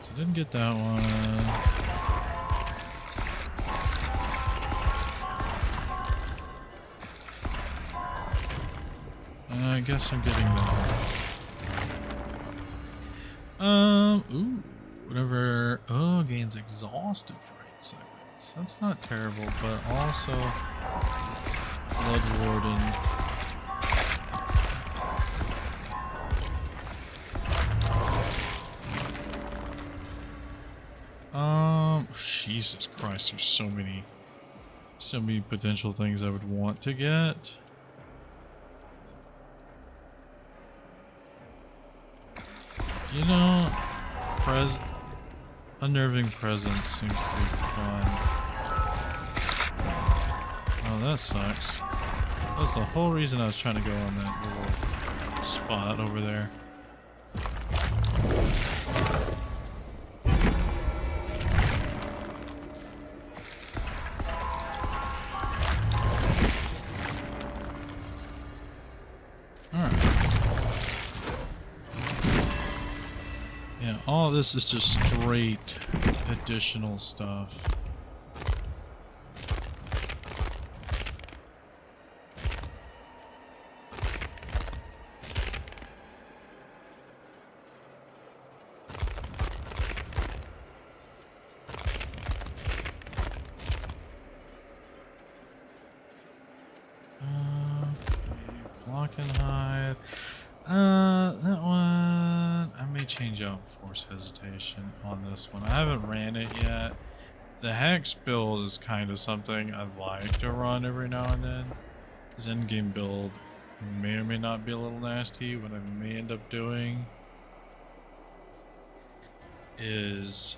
So Didn't get that one. I guess I'm getting that. Ooh, whatever. Oh, gains exhausted for 8 seconds. That's not terrible, but also Blood Warden. Jesus Christ, there's so many potential things I would want to get. You know, unnerving presence seems to be fun. Oh, that sucks. That's the whole reason I was trying to go on that little spot over there. All this is just straight additional stuff. Block and hide. That one I may change out force hesitation on this one. I haven't ran it yet. The hex build is kind of something I'd like to run every now and then. This endgame build may or may not be a little nasty. What I may end up doing is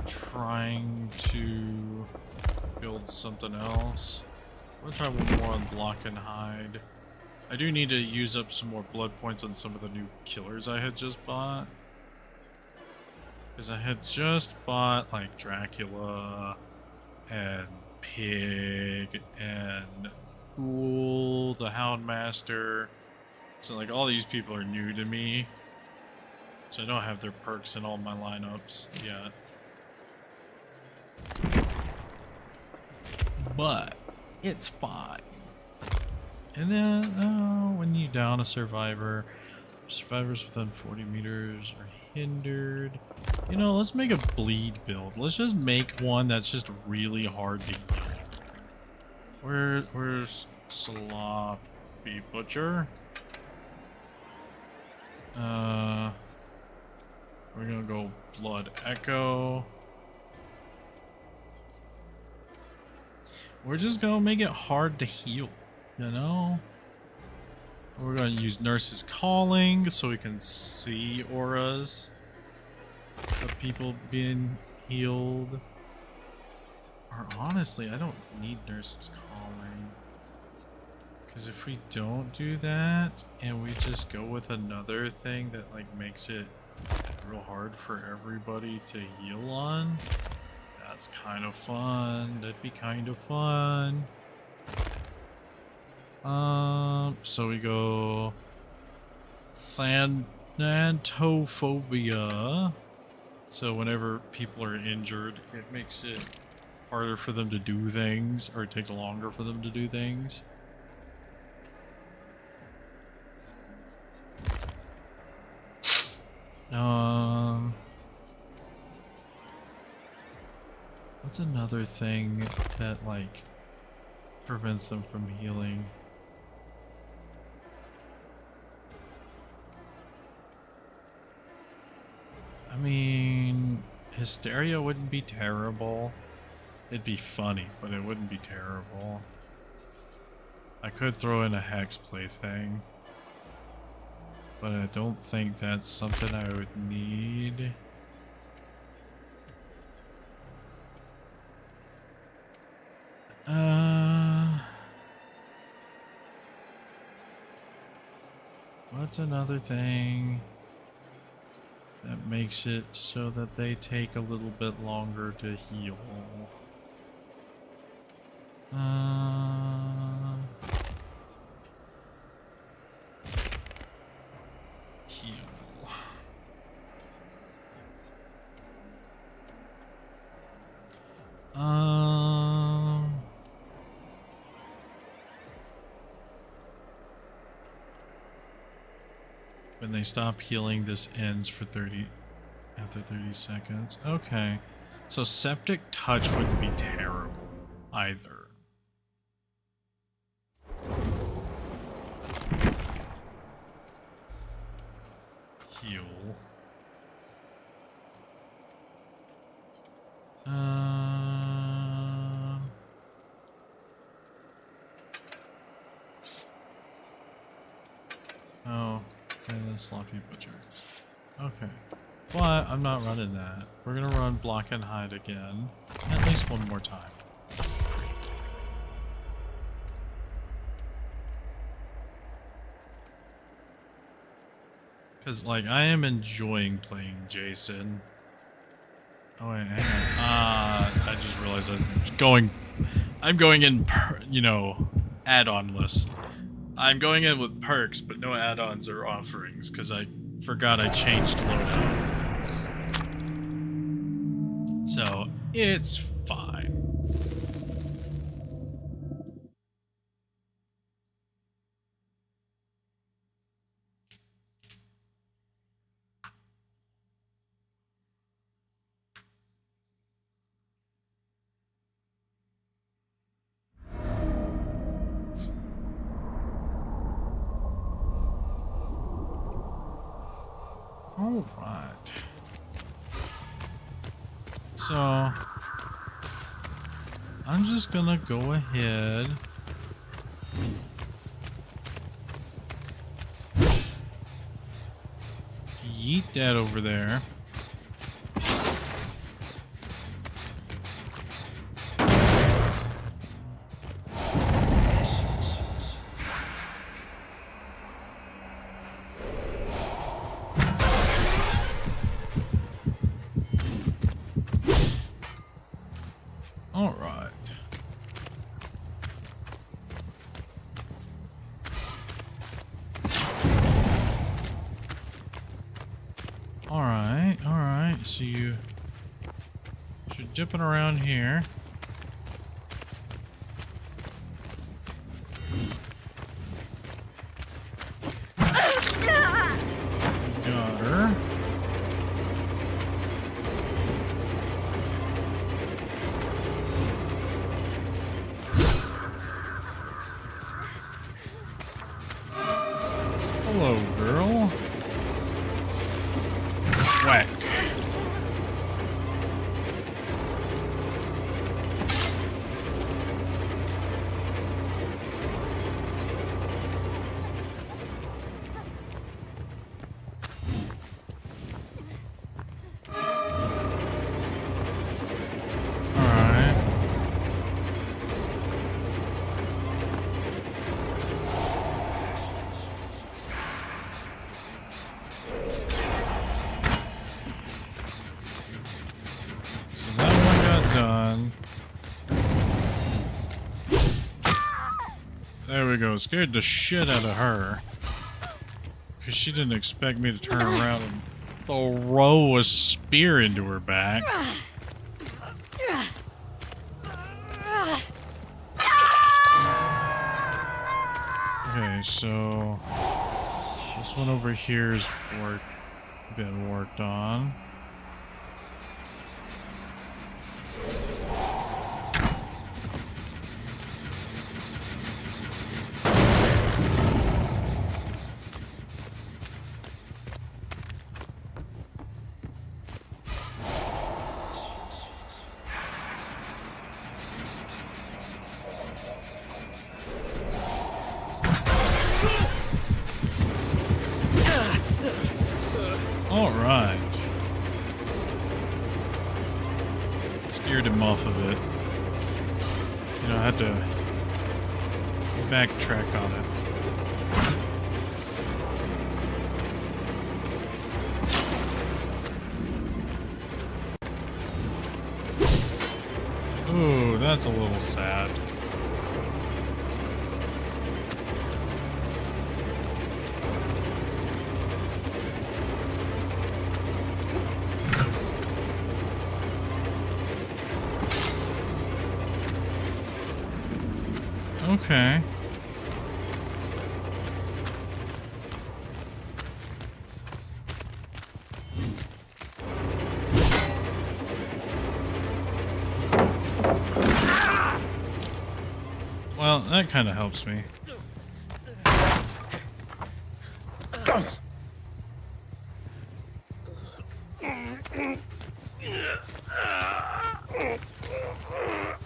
trying to build something else. I'm gonna try one more on block and hide. I do need to use up some more blood points on some of the new killers I had just bought. Because I had just bought like Dracula and Pig and Ghoul, the Houndmaster. So like all these people are new to me. So I don't have their perks in all my lineups yet. But it's fine. And then when you down a survivor, survivors within 40 meters are hindered. You know, let's make a bleed build. Let's just make one that's just really hard to heal. Where's Sloppy Butcher? We're gonna go Blood Echo. We're just gonna make it hard to heal, you know? We're gonna use Nurse's Calling so we can see auras of people being healed. Or honestly, I don't need Nurse's Calling. Because if we don't do that, and we just go with another thing that like makes it real hard for everybody to heal on, that's kind of fun. That'd be kind of fun. So we go Thanatophobia. So whenever people are injured, it makes it harder for them to do things, or it takes longer for them to do things. What's another thing that like prevents them from healing? I mean, Hysteria wouldn't be terrible. It'd be funny, but it wouldn't be terrible. I could throw in a Hex plaything, but I don't think that's something I would need. What's another thing that makes it so that they take a little bit longer to heal? Heal. When they stop healing, this ends for 30 after 30 seconds. Okay. So septic touch wouldn't be terrible either. Heal. Oh, and the sloppy butcher. Okay. But I'm not running that. We're gonna run block and hide again. At least one more time. Because, like, I am enjoying playing Jason. Oh, wait, hang on. I just realized I'm going in, you know, add-on list. I'm going in with perks, but no add-ons or offerings, because I forgot I changed loadouts. So, it's fine. All right. So, I'm just gonna go ahead. Yeet that over there. Alright, so you're dipping around here. Got her. Hello, girl. Whack. There we go. Scared the shit out of her. Because she didn't expect me to turn around and throw a spear into her back. Okay, so this one over here is been worked on. Alright. Scared him off of it. You know, I had to backtrack on it. Ooh, that's a little sad. Okay. Well, that kind of helps me.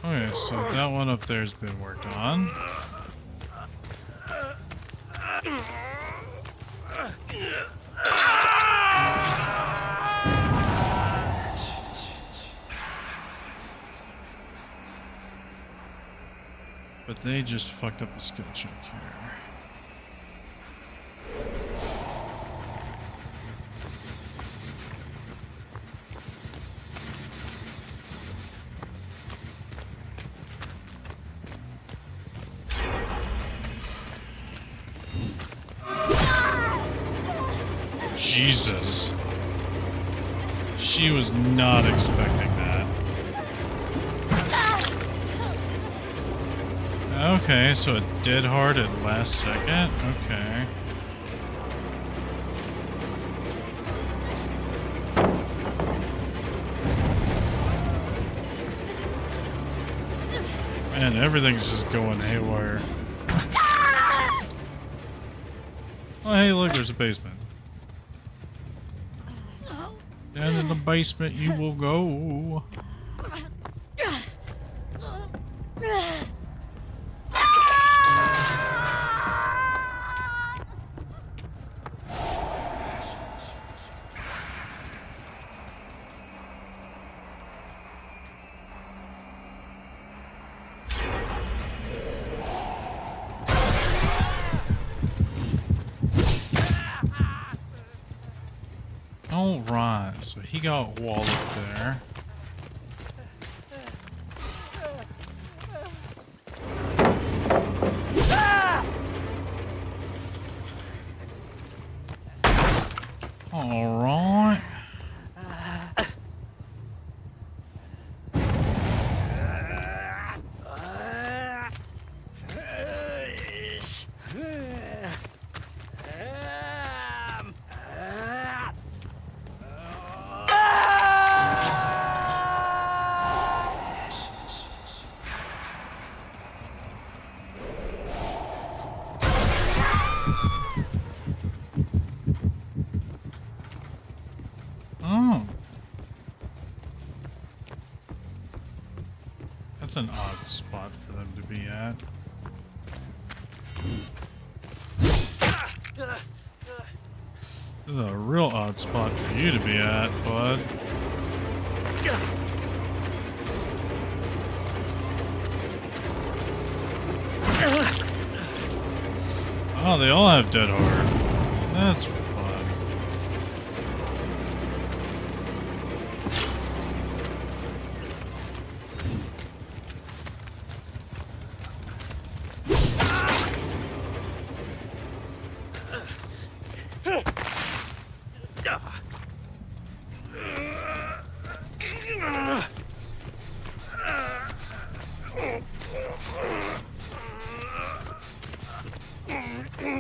Okay, so that one up there's been worked on. But they just fucked up a skill check here. Jesus. She was not expecting that. Okay, so a dead hard at last second? Okay. Man, everything's just going haywire. Oh, hey, look, there's a basement. Down in the basement you will go. Alright, so he got walled there. Alright. Oh. That's an odd spot for them to be at. This is a real odd spot for you to be at, bud. Oh, they all have dead hard. That's fun.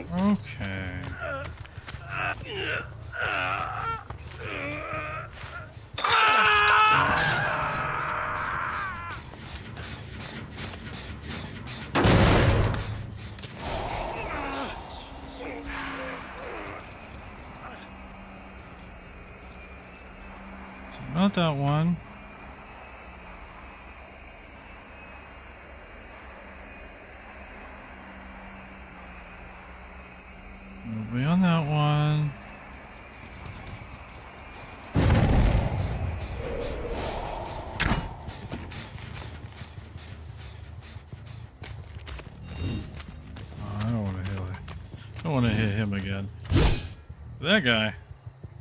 Okay. So not that one. We'll be on that one. Oh, I don't want to hit him. I don't want to hit him again. That guy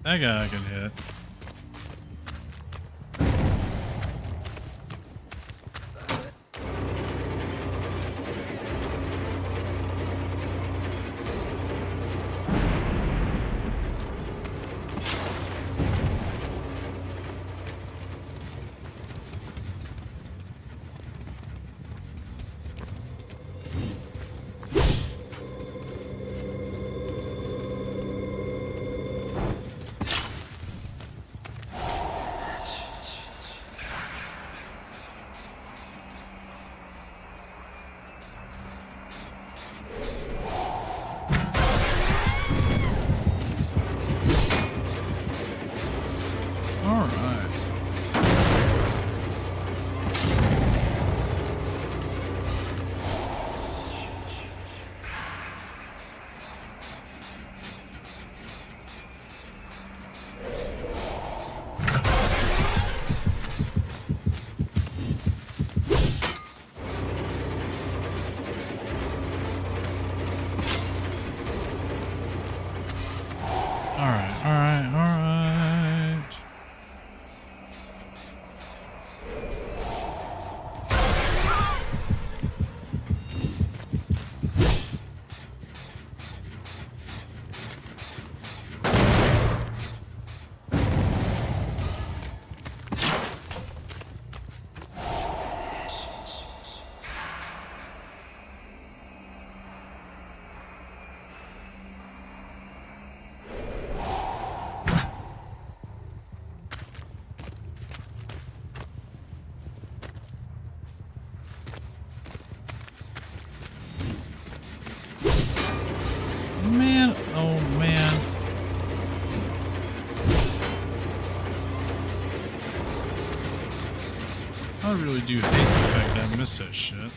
I can hit. really do hate the fact that I miss that shit.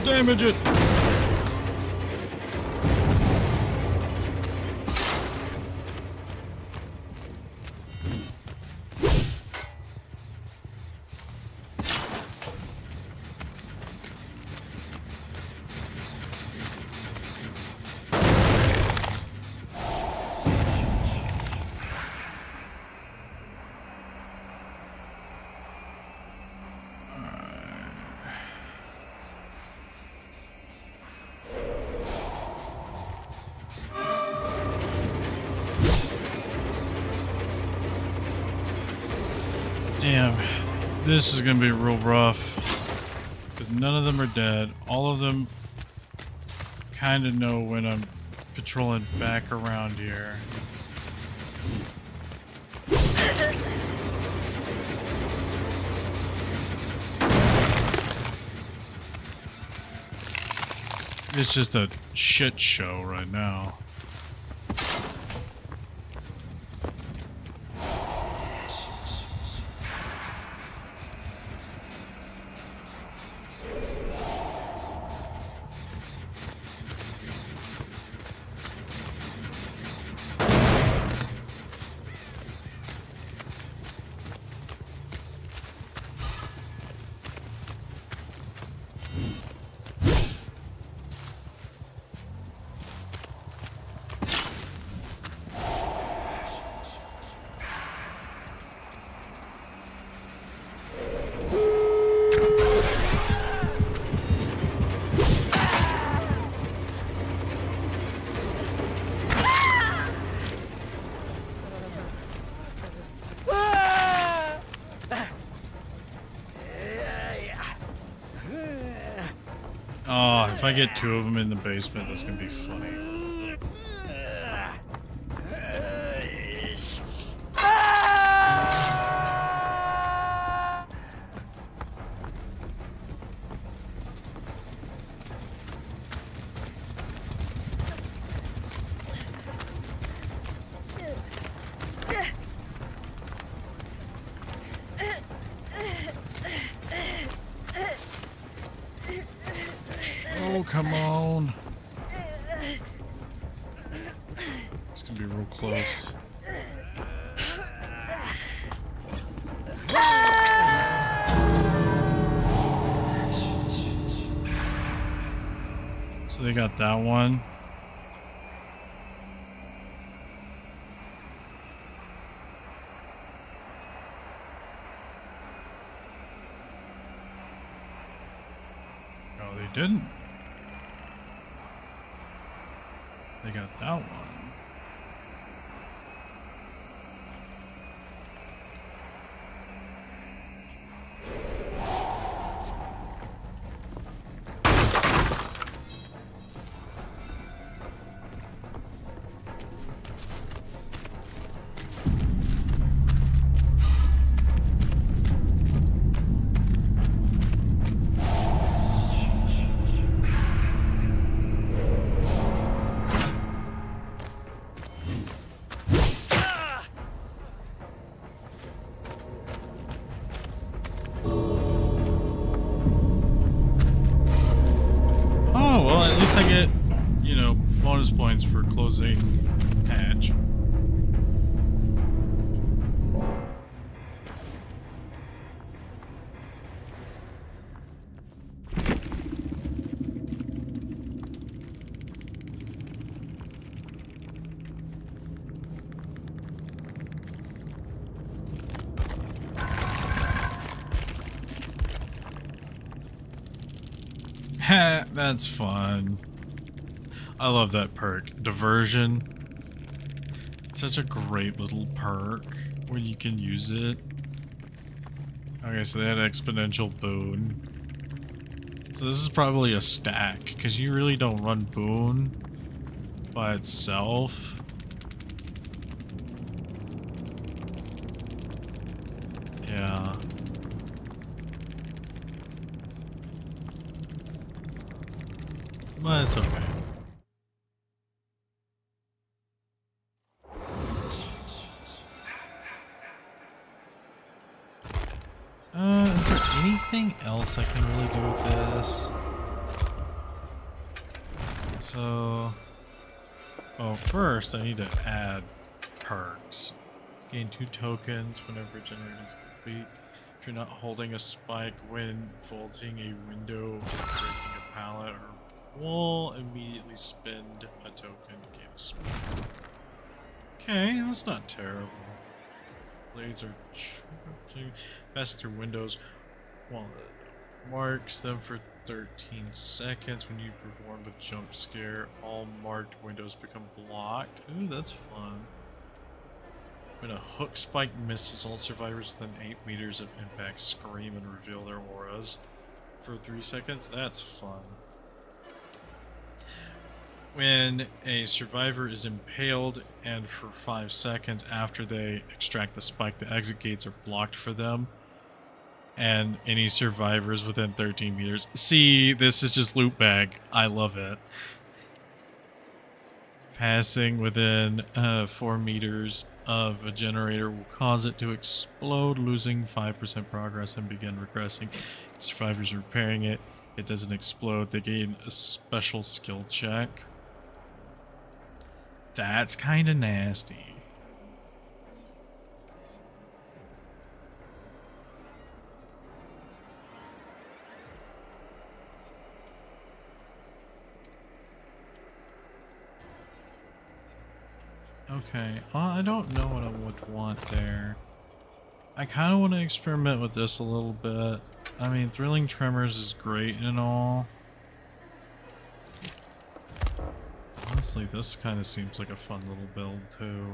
Damage it! Damn, this is gonna be real rough because none of them are dead. All of them kind of know when I'm patrolling back around here. It's just a shit show right now. Oh, if I get two of them in the basement, that's gonna be funny. Oh, come on. It's gonna be real close. So they got that one. No, they didn't. They got that one. At least I get, you know, bonus points for closing hatch. That's fun. I love that perk. Diversion. It's such a great little perk when you can use it. Okay, so they had exponential boon. So this is probably a stack, because you really don't run boon by itself. Yeah. But it's okay. Is there anything else I can really do with this? So, well, first I need to add perks. Gain 2 tokens whenever generated is complete. If you're not holding a spike when vaulting a window, breaking a pallet or wall, immediately spend a token to gain a spike. Okay, that's not terrible. Blades are pass through windows while it marks them for 13 seconds. When you perform a jump scare, all marked windows become blocked. Ooh, that's fun. When a hook spike misses, all survivors within 8 meters of impact scream and reveal their auras for 3 seconds. That's fun. When a survivor is impaled and for 5 seconds after they extract the spike, the exit gates are blocked for them. And any survivors within 13 meters. See, this is just loot bag. I love it. Passing within 4 meters of a generator will cause it to explode, losing 5% progress and begin regressing. Survivors repairing it. It doesn't explode. They gain a special skill check. That's kind of nasty. Okay, I don't know what I would want there. I kind of want to experiment with this a little bit. I mean, Thrilling Tremors is great and all. Honestly, this kind of seems like a fun little build too.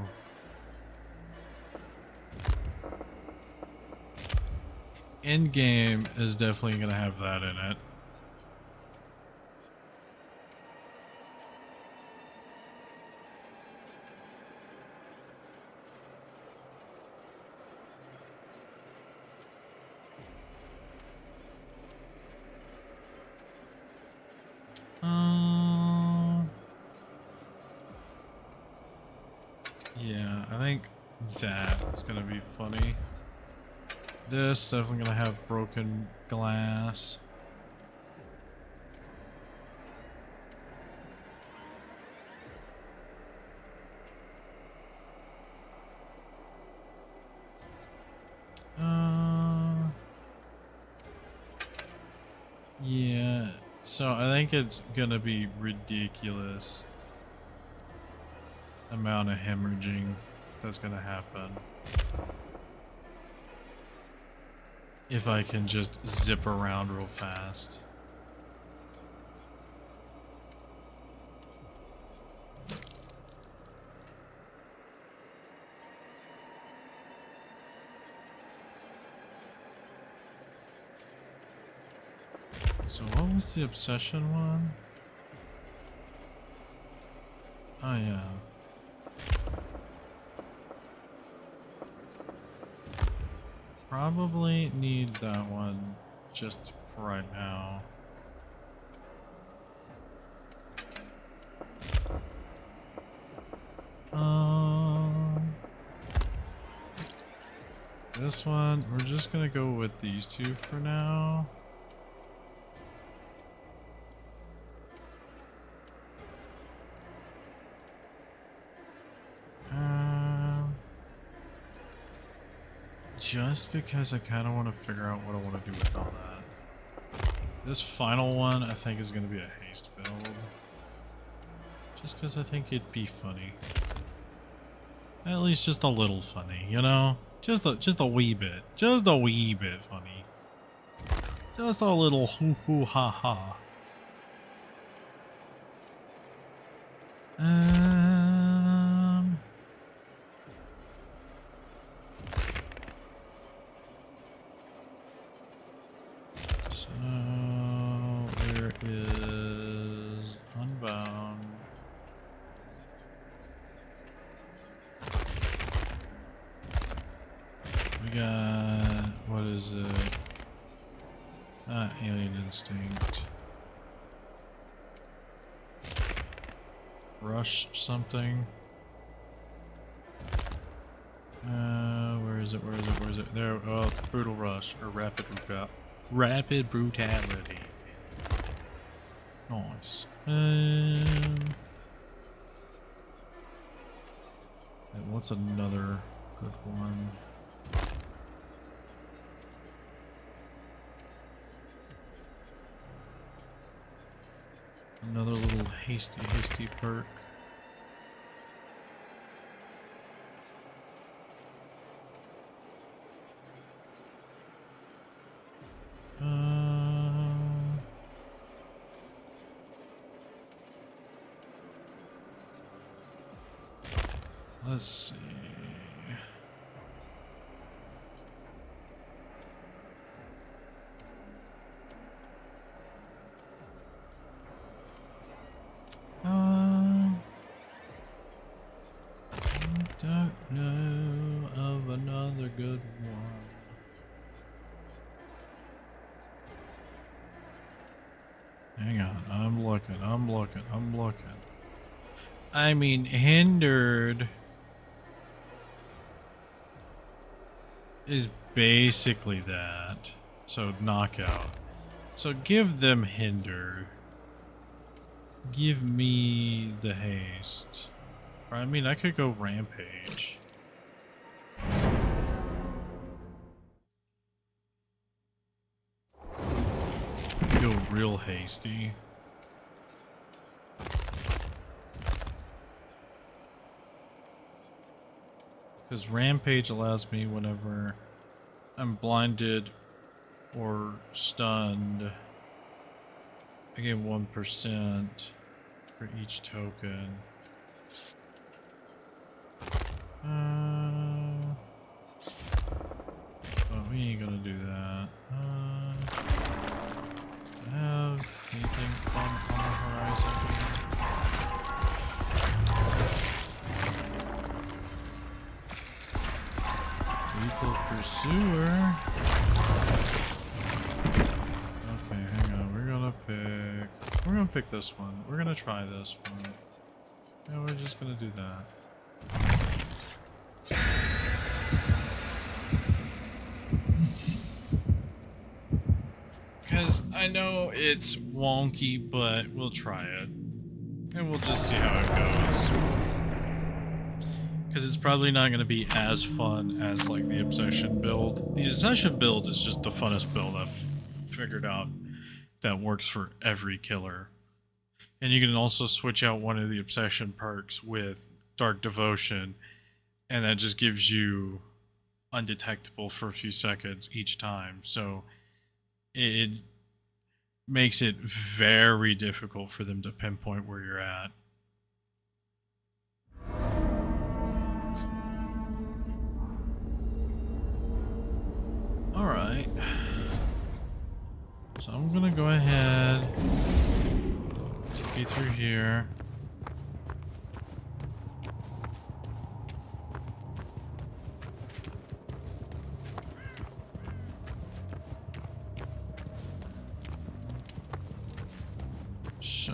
Endgame is definitely going to have that in it. Yeah, I think that's gonna be funny. This definitely gonna have broken glass. Yeah, so I think it's gonna be ridiculous amount of hemorrhaging that's gonna happen if I can just zip around real fast. So what was the obsession one? Oh yeah. Probably need that one just for right now. This one, we're just gonna go with these two for now. Just because I kind of want to figure out what I want to do with all that. This final one I think is going to be a haste build. Just because I think it'd be funny. At least just a little funny, you know? Just a wee bit. Just a wee bit funny. Just a little hoo hoo ha ha. we got, what is it? Alien Instinct. Rush something. Where is it? Where is it? Where is it? There. Oh, Brutal Rush or Rapid Brutality. Nice. And what's another good one? Another little hasty perk. Let's see. I don't know of another good one. Hang on, I'm looking. I mean, hindered is basically that. So knockout. So give them hinder. Give me the haste. Or, I mean, I could go rampage. Go real hasty. Because rampage allows me whenever I'm blinded or stunned, I get 1% for each token. But we ain't gonna do that. Have anything fun on the horizon? Lethal Pursuer. Okay, hang on. We're gonna pick this one. We're gonna try this one. Yeah, we're just gonna do that. Because I know it's wonky, but we'll try it. And we'll just see how it goes. Because it's probably not going to be as fun as like the Obsession build. The Obsession build is just the funnest build I've figured out that works for every killer. And you can also switch out one of the Obsession perks with Dark Devotion, and that just gives you undetectable for a few seconds each time. So it makes it very difficult for them to pinpoint where you're at. Alright. So I'm gonna go ahead, take you through here. So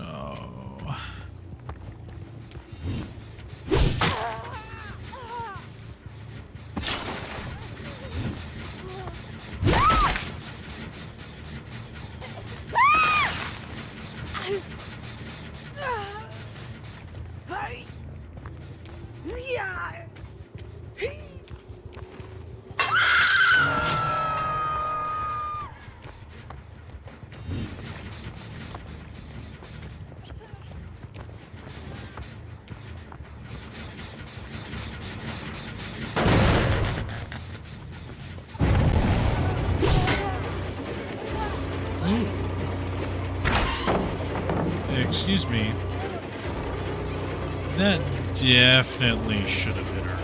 excuse me. That definitely should have hit her.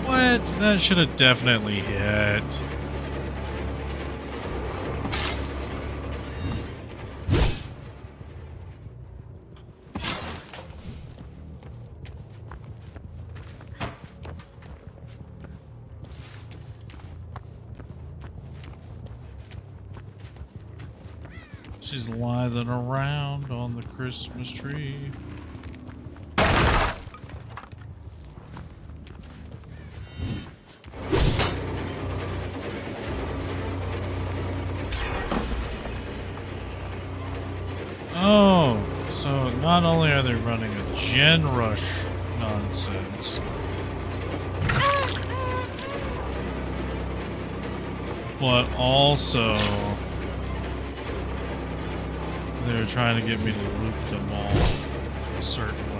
What? That should have definitely hit. She's lithing around on the Christmas tree. Oh, so not only are they running a gen rush nonsense, but also they're trying to get me to loop them all a certain way.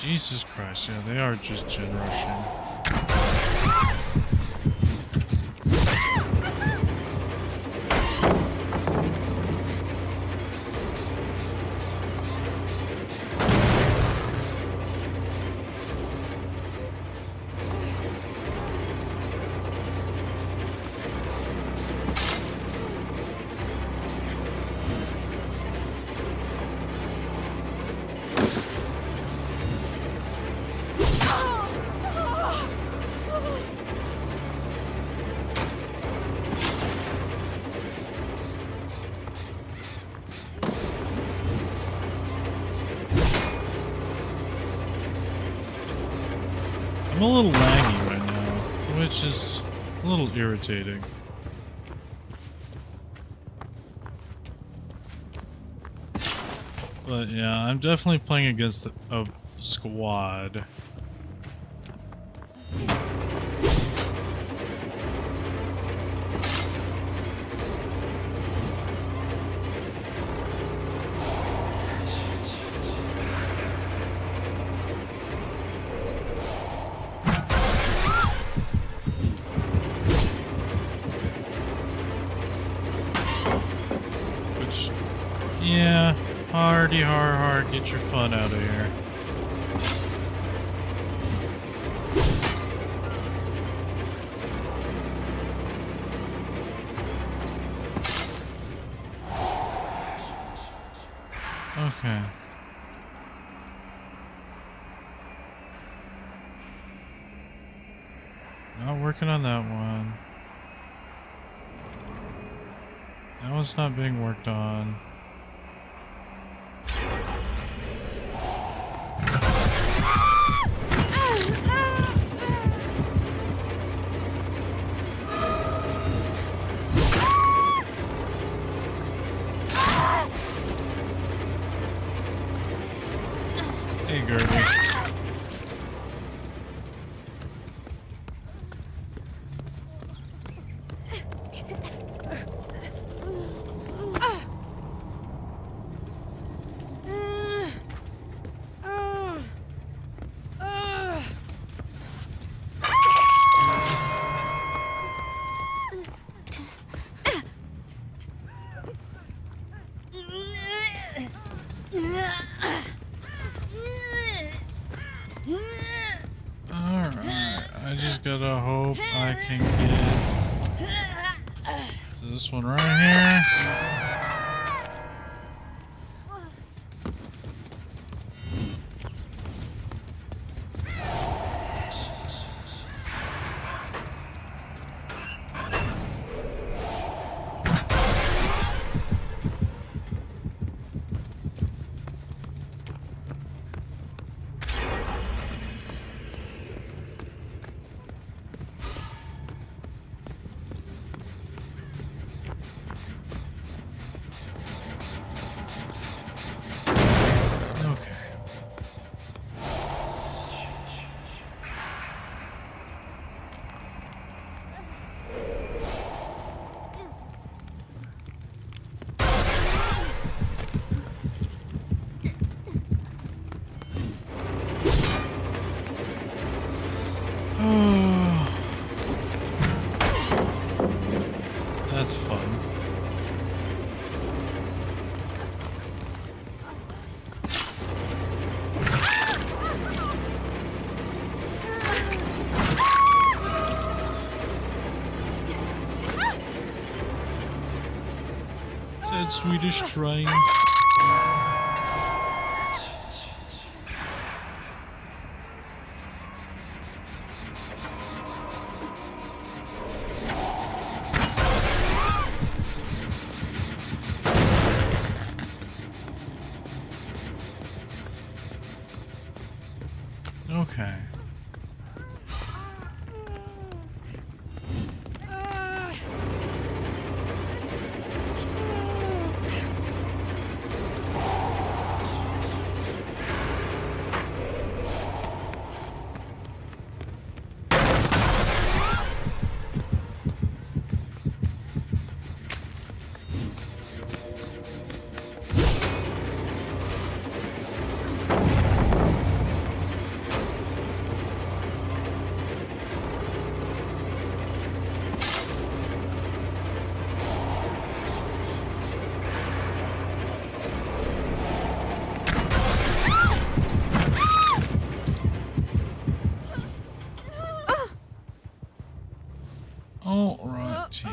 Jesus Christ, yeah, they are just gen rushing. I'm a little laggy right now, which is a little irritating. But yeah, I'm definitely playing against a squad. Yeah, hardy hard, get your fun out of here. Okay. Not working on that one. That one's not being worked on. Hey, Gertie. I just gotta hope I can get to this one right here. that Swedish train. Okay. Alrighty.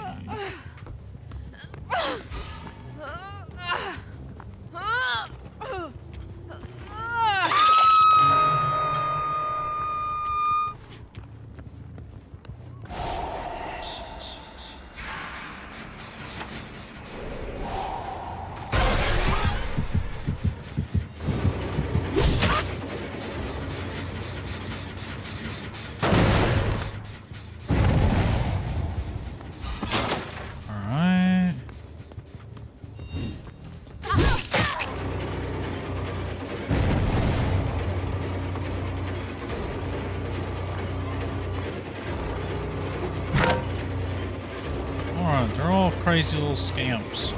They're all crazy little scamps.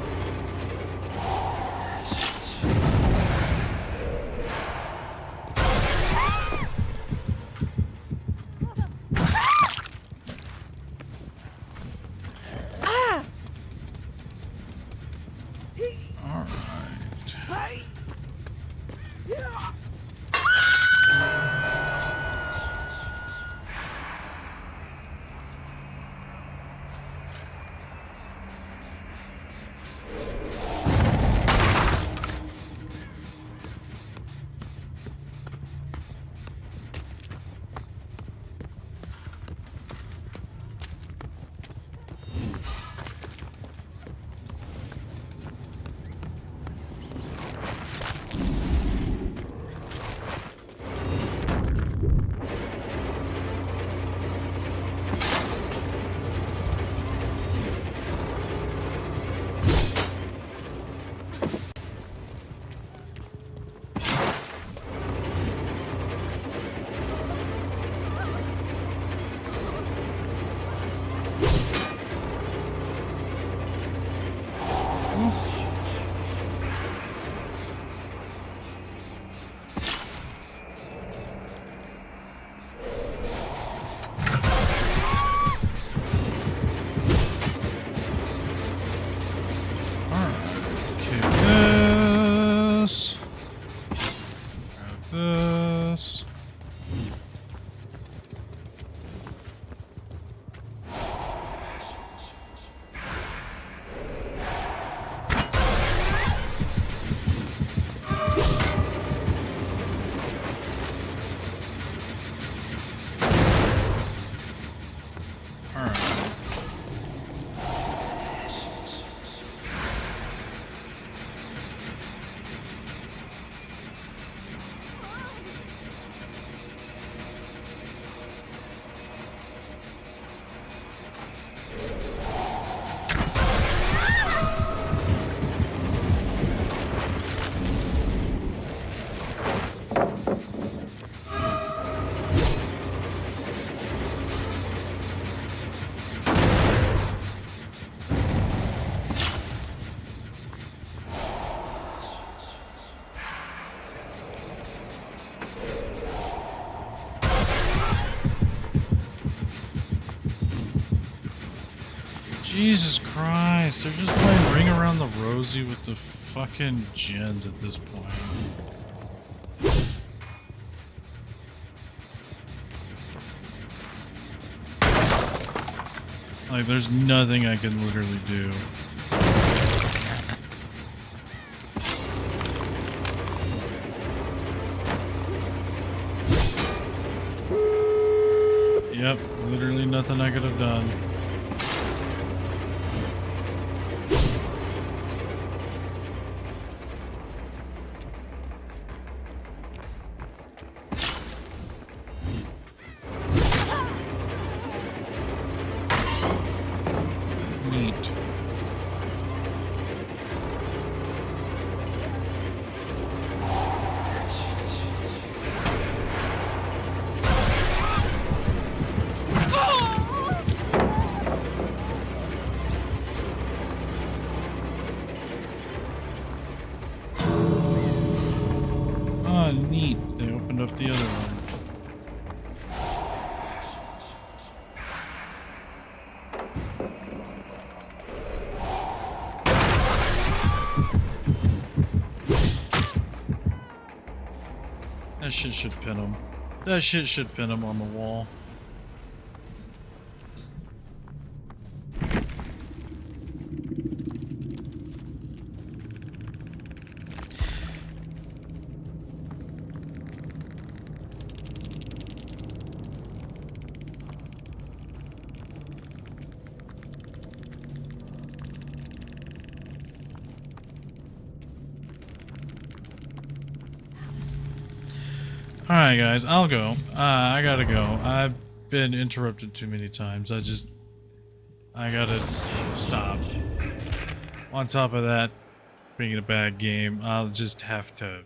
Jesus Christ, they're just playing Ring Around the Rosie with the fucking gens at this point. Like, there's nothing I can literally do. Yep, literally nothing I could have done. Neat. Oh, neat. They opened up the other one. That shit should pin him. That shit should pin him on the wall. Alright guys, I'll go. I gotta go. I've been interrupted too many times. I gotta stop. On top of that, being a bad game, I'll just have to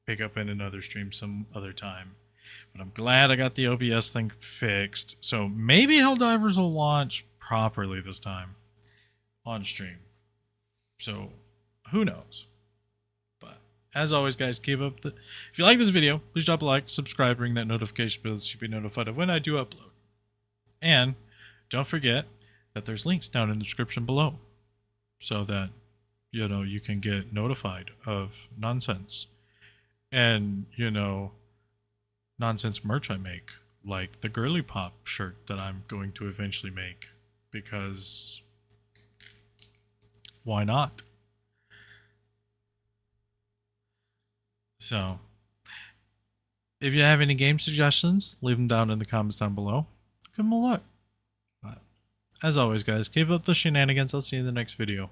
pick up in another stream some other time. But I'm glad I got the OBS thing fixed. So maybe Helldivers will launch properly this time on stream. So who knows? As always, guys, keep up the... If you like this video, please drop a like, subscribe, ring that notification bell so you be notified of when I do upload. And don't forget that there's links down in the description below so that, you know, you can get notified of nonsense. And, you know, nonsense merch I make, like the Girly Pop shirt that I'm going to eventually make. Because why not? So, if you have any game suggestions, leave them down in the comments down below. Give them a look. But, as always, guys, keep up the shenanigans. I'll see you in the next video.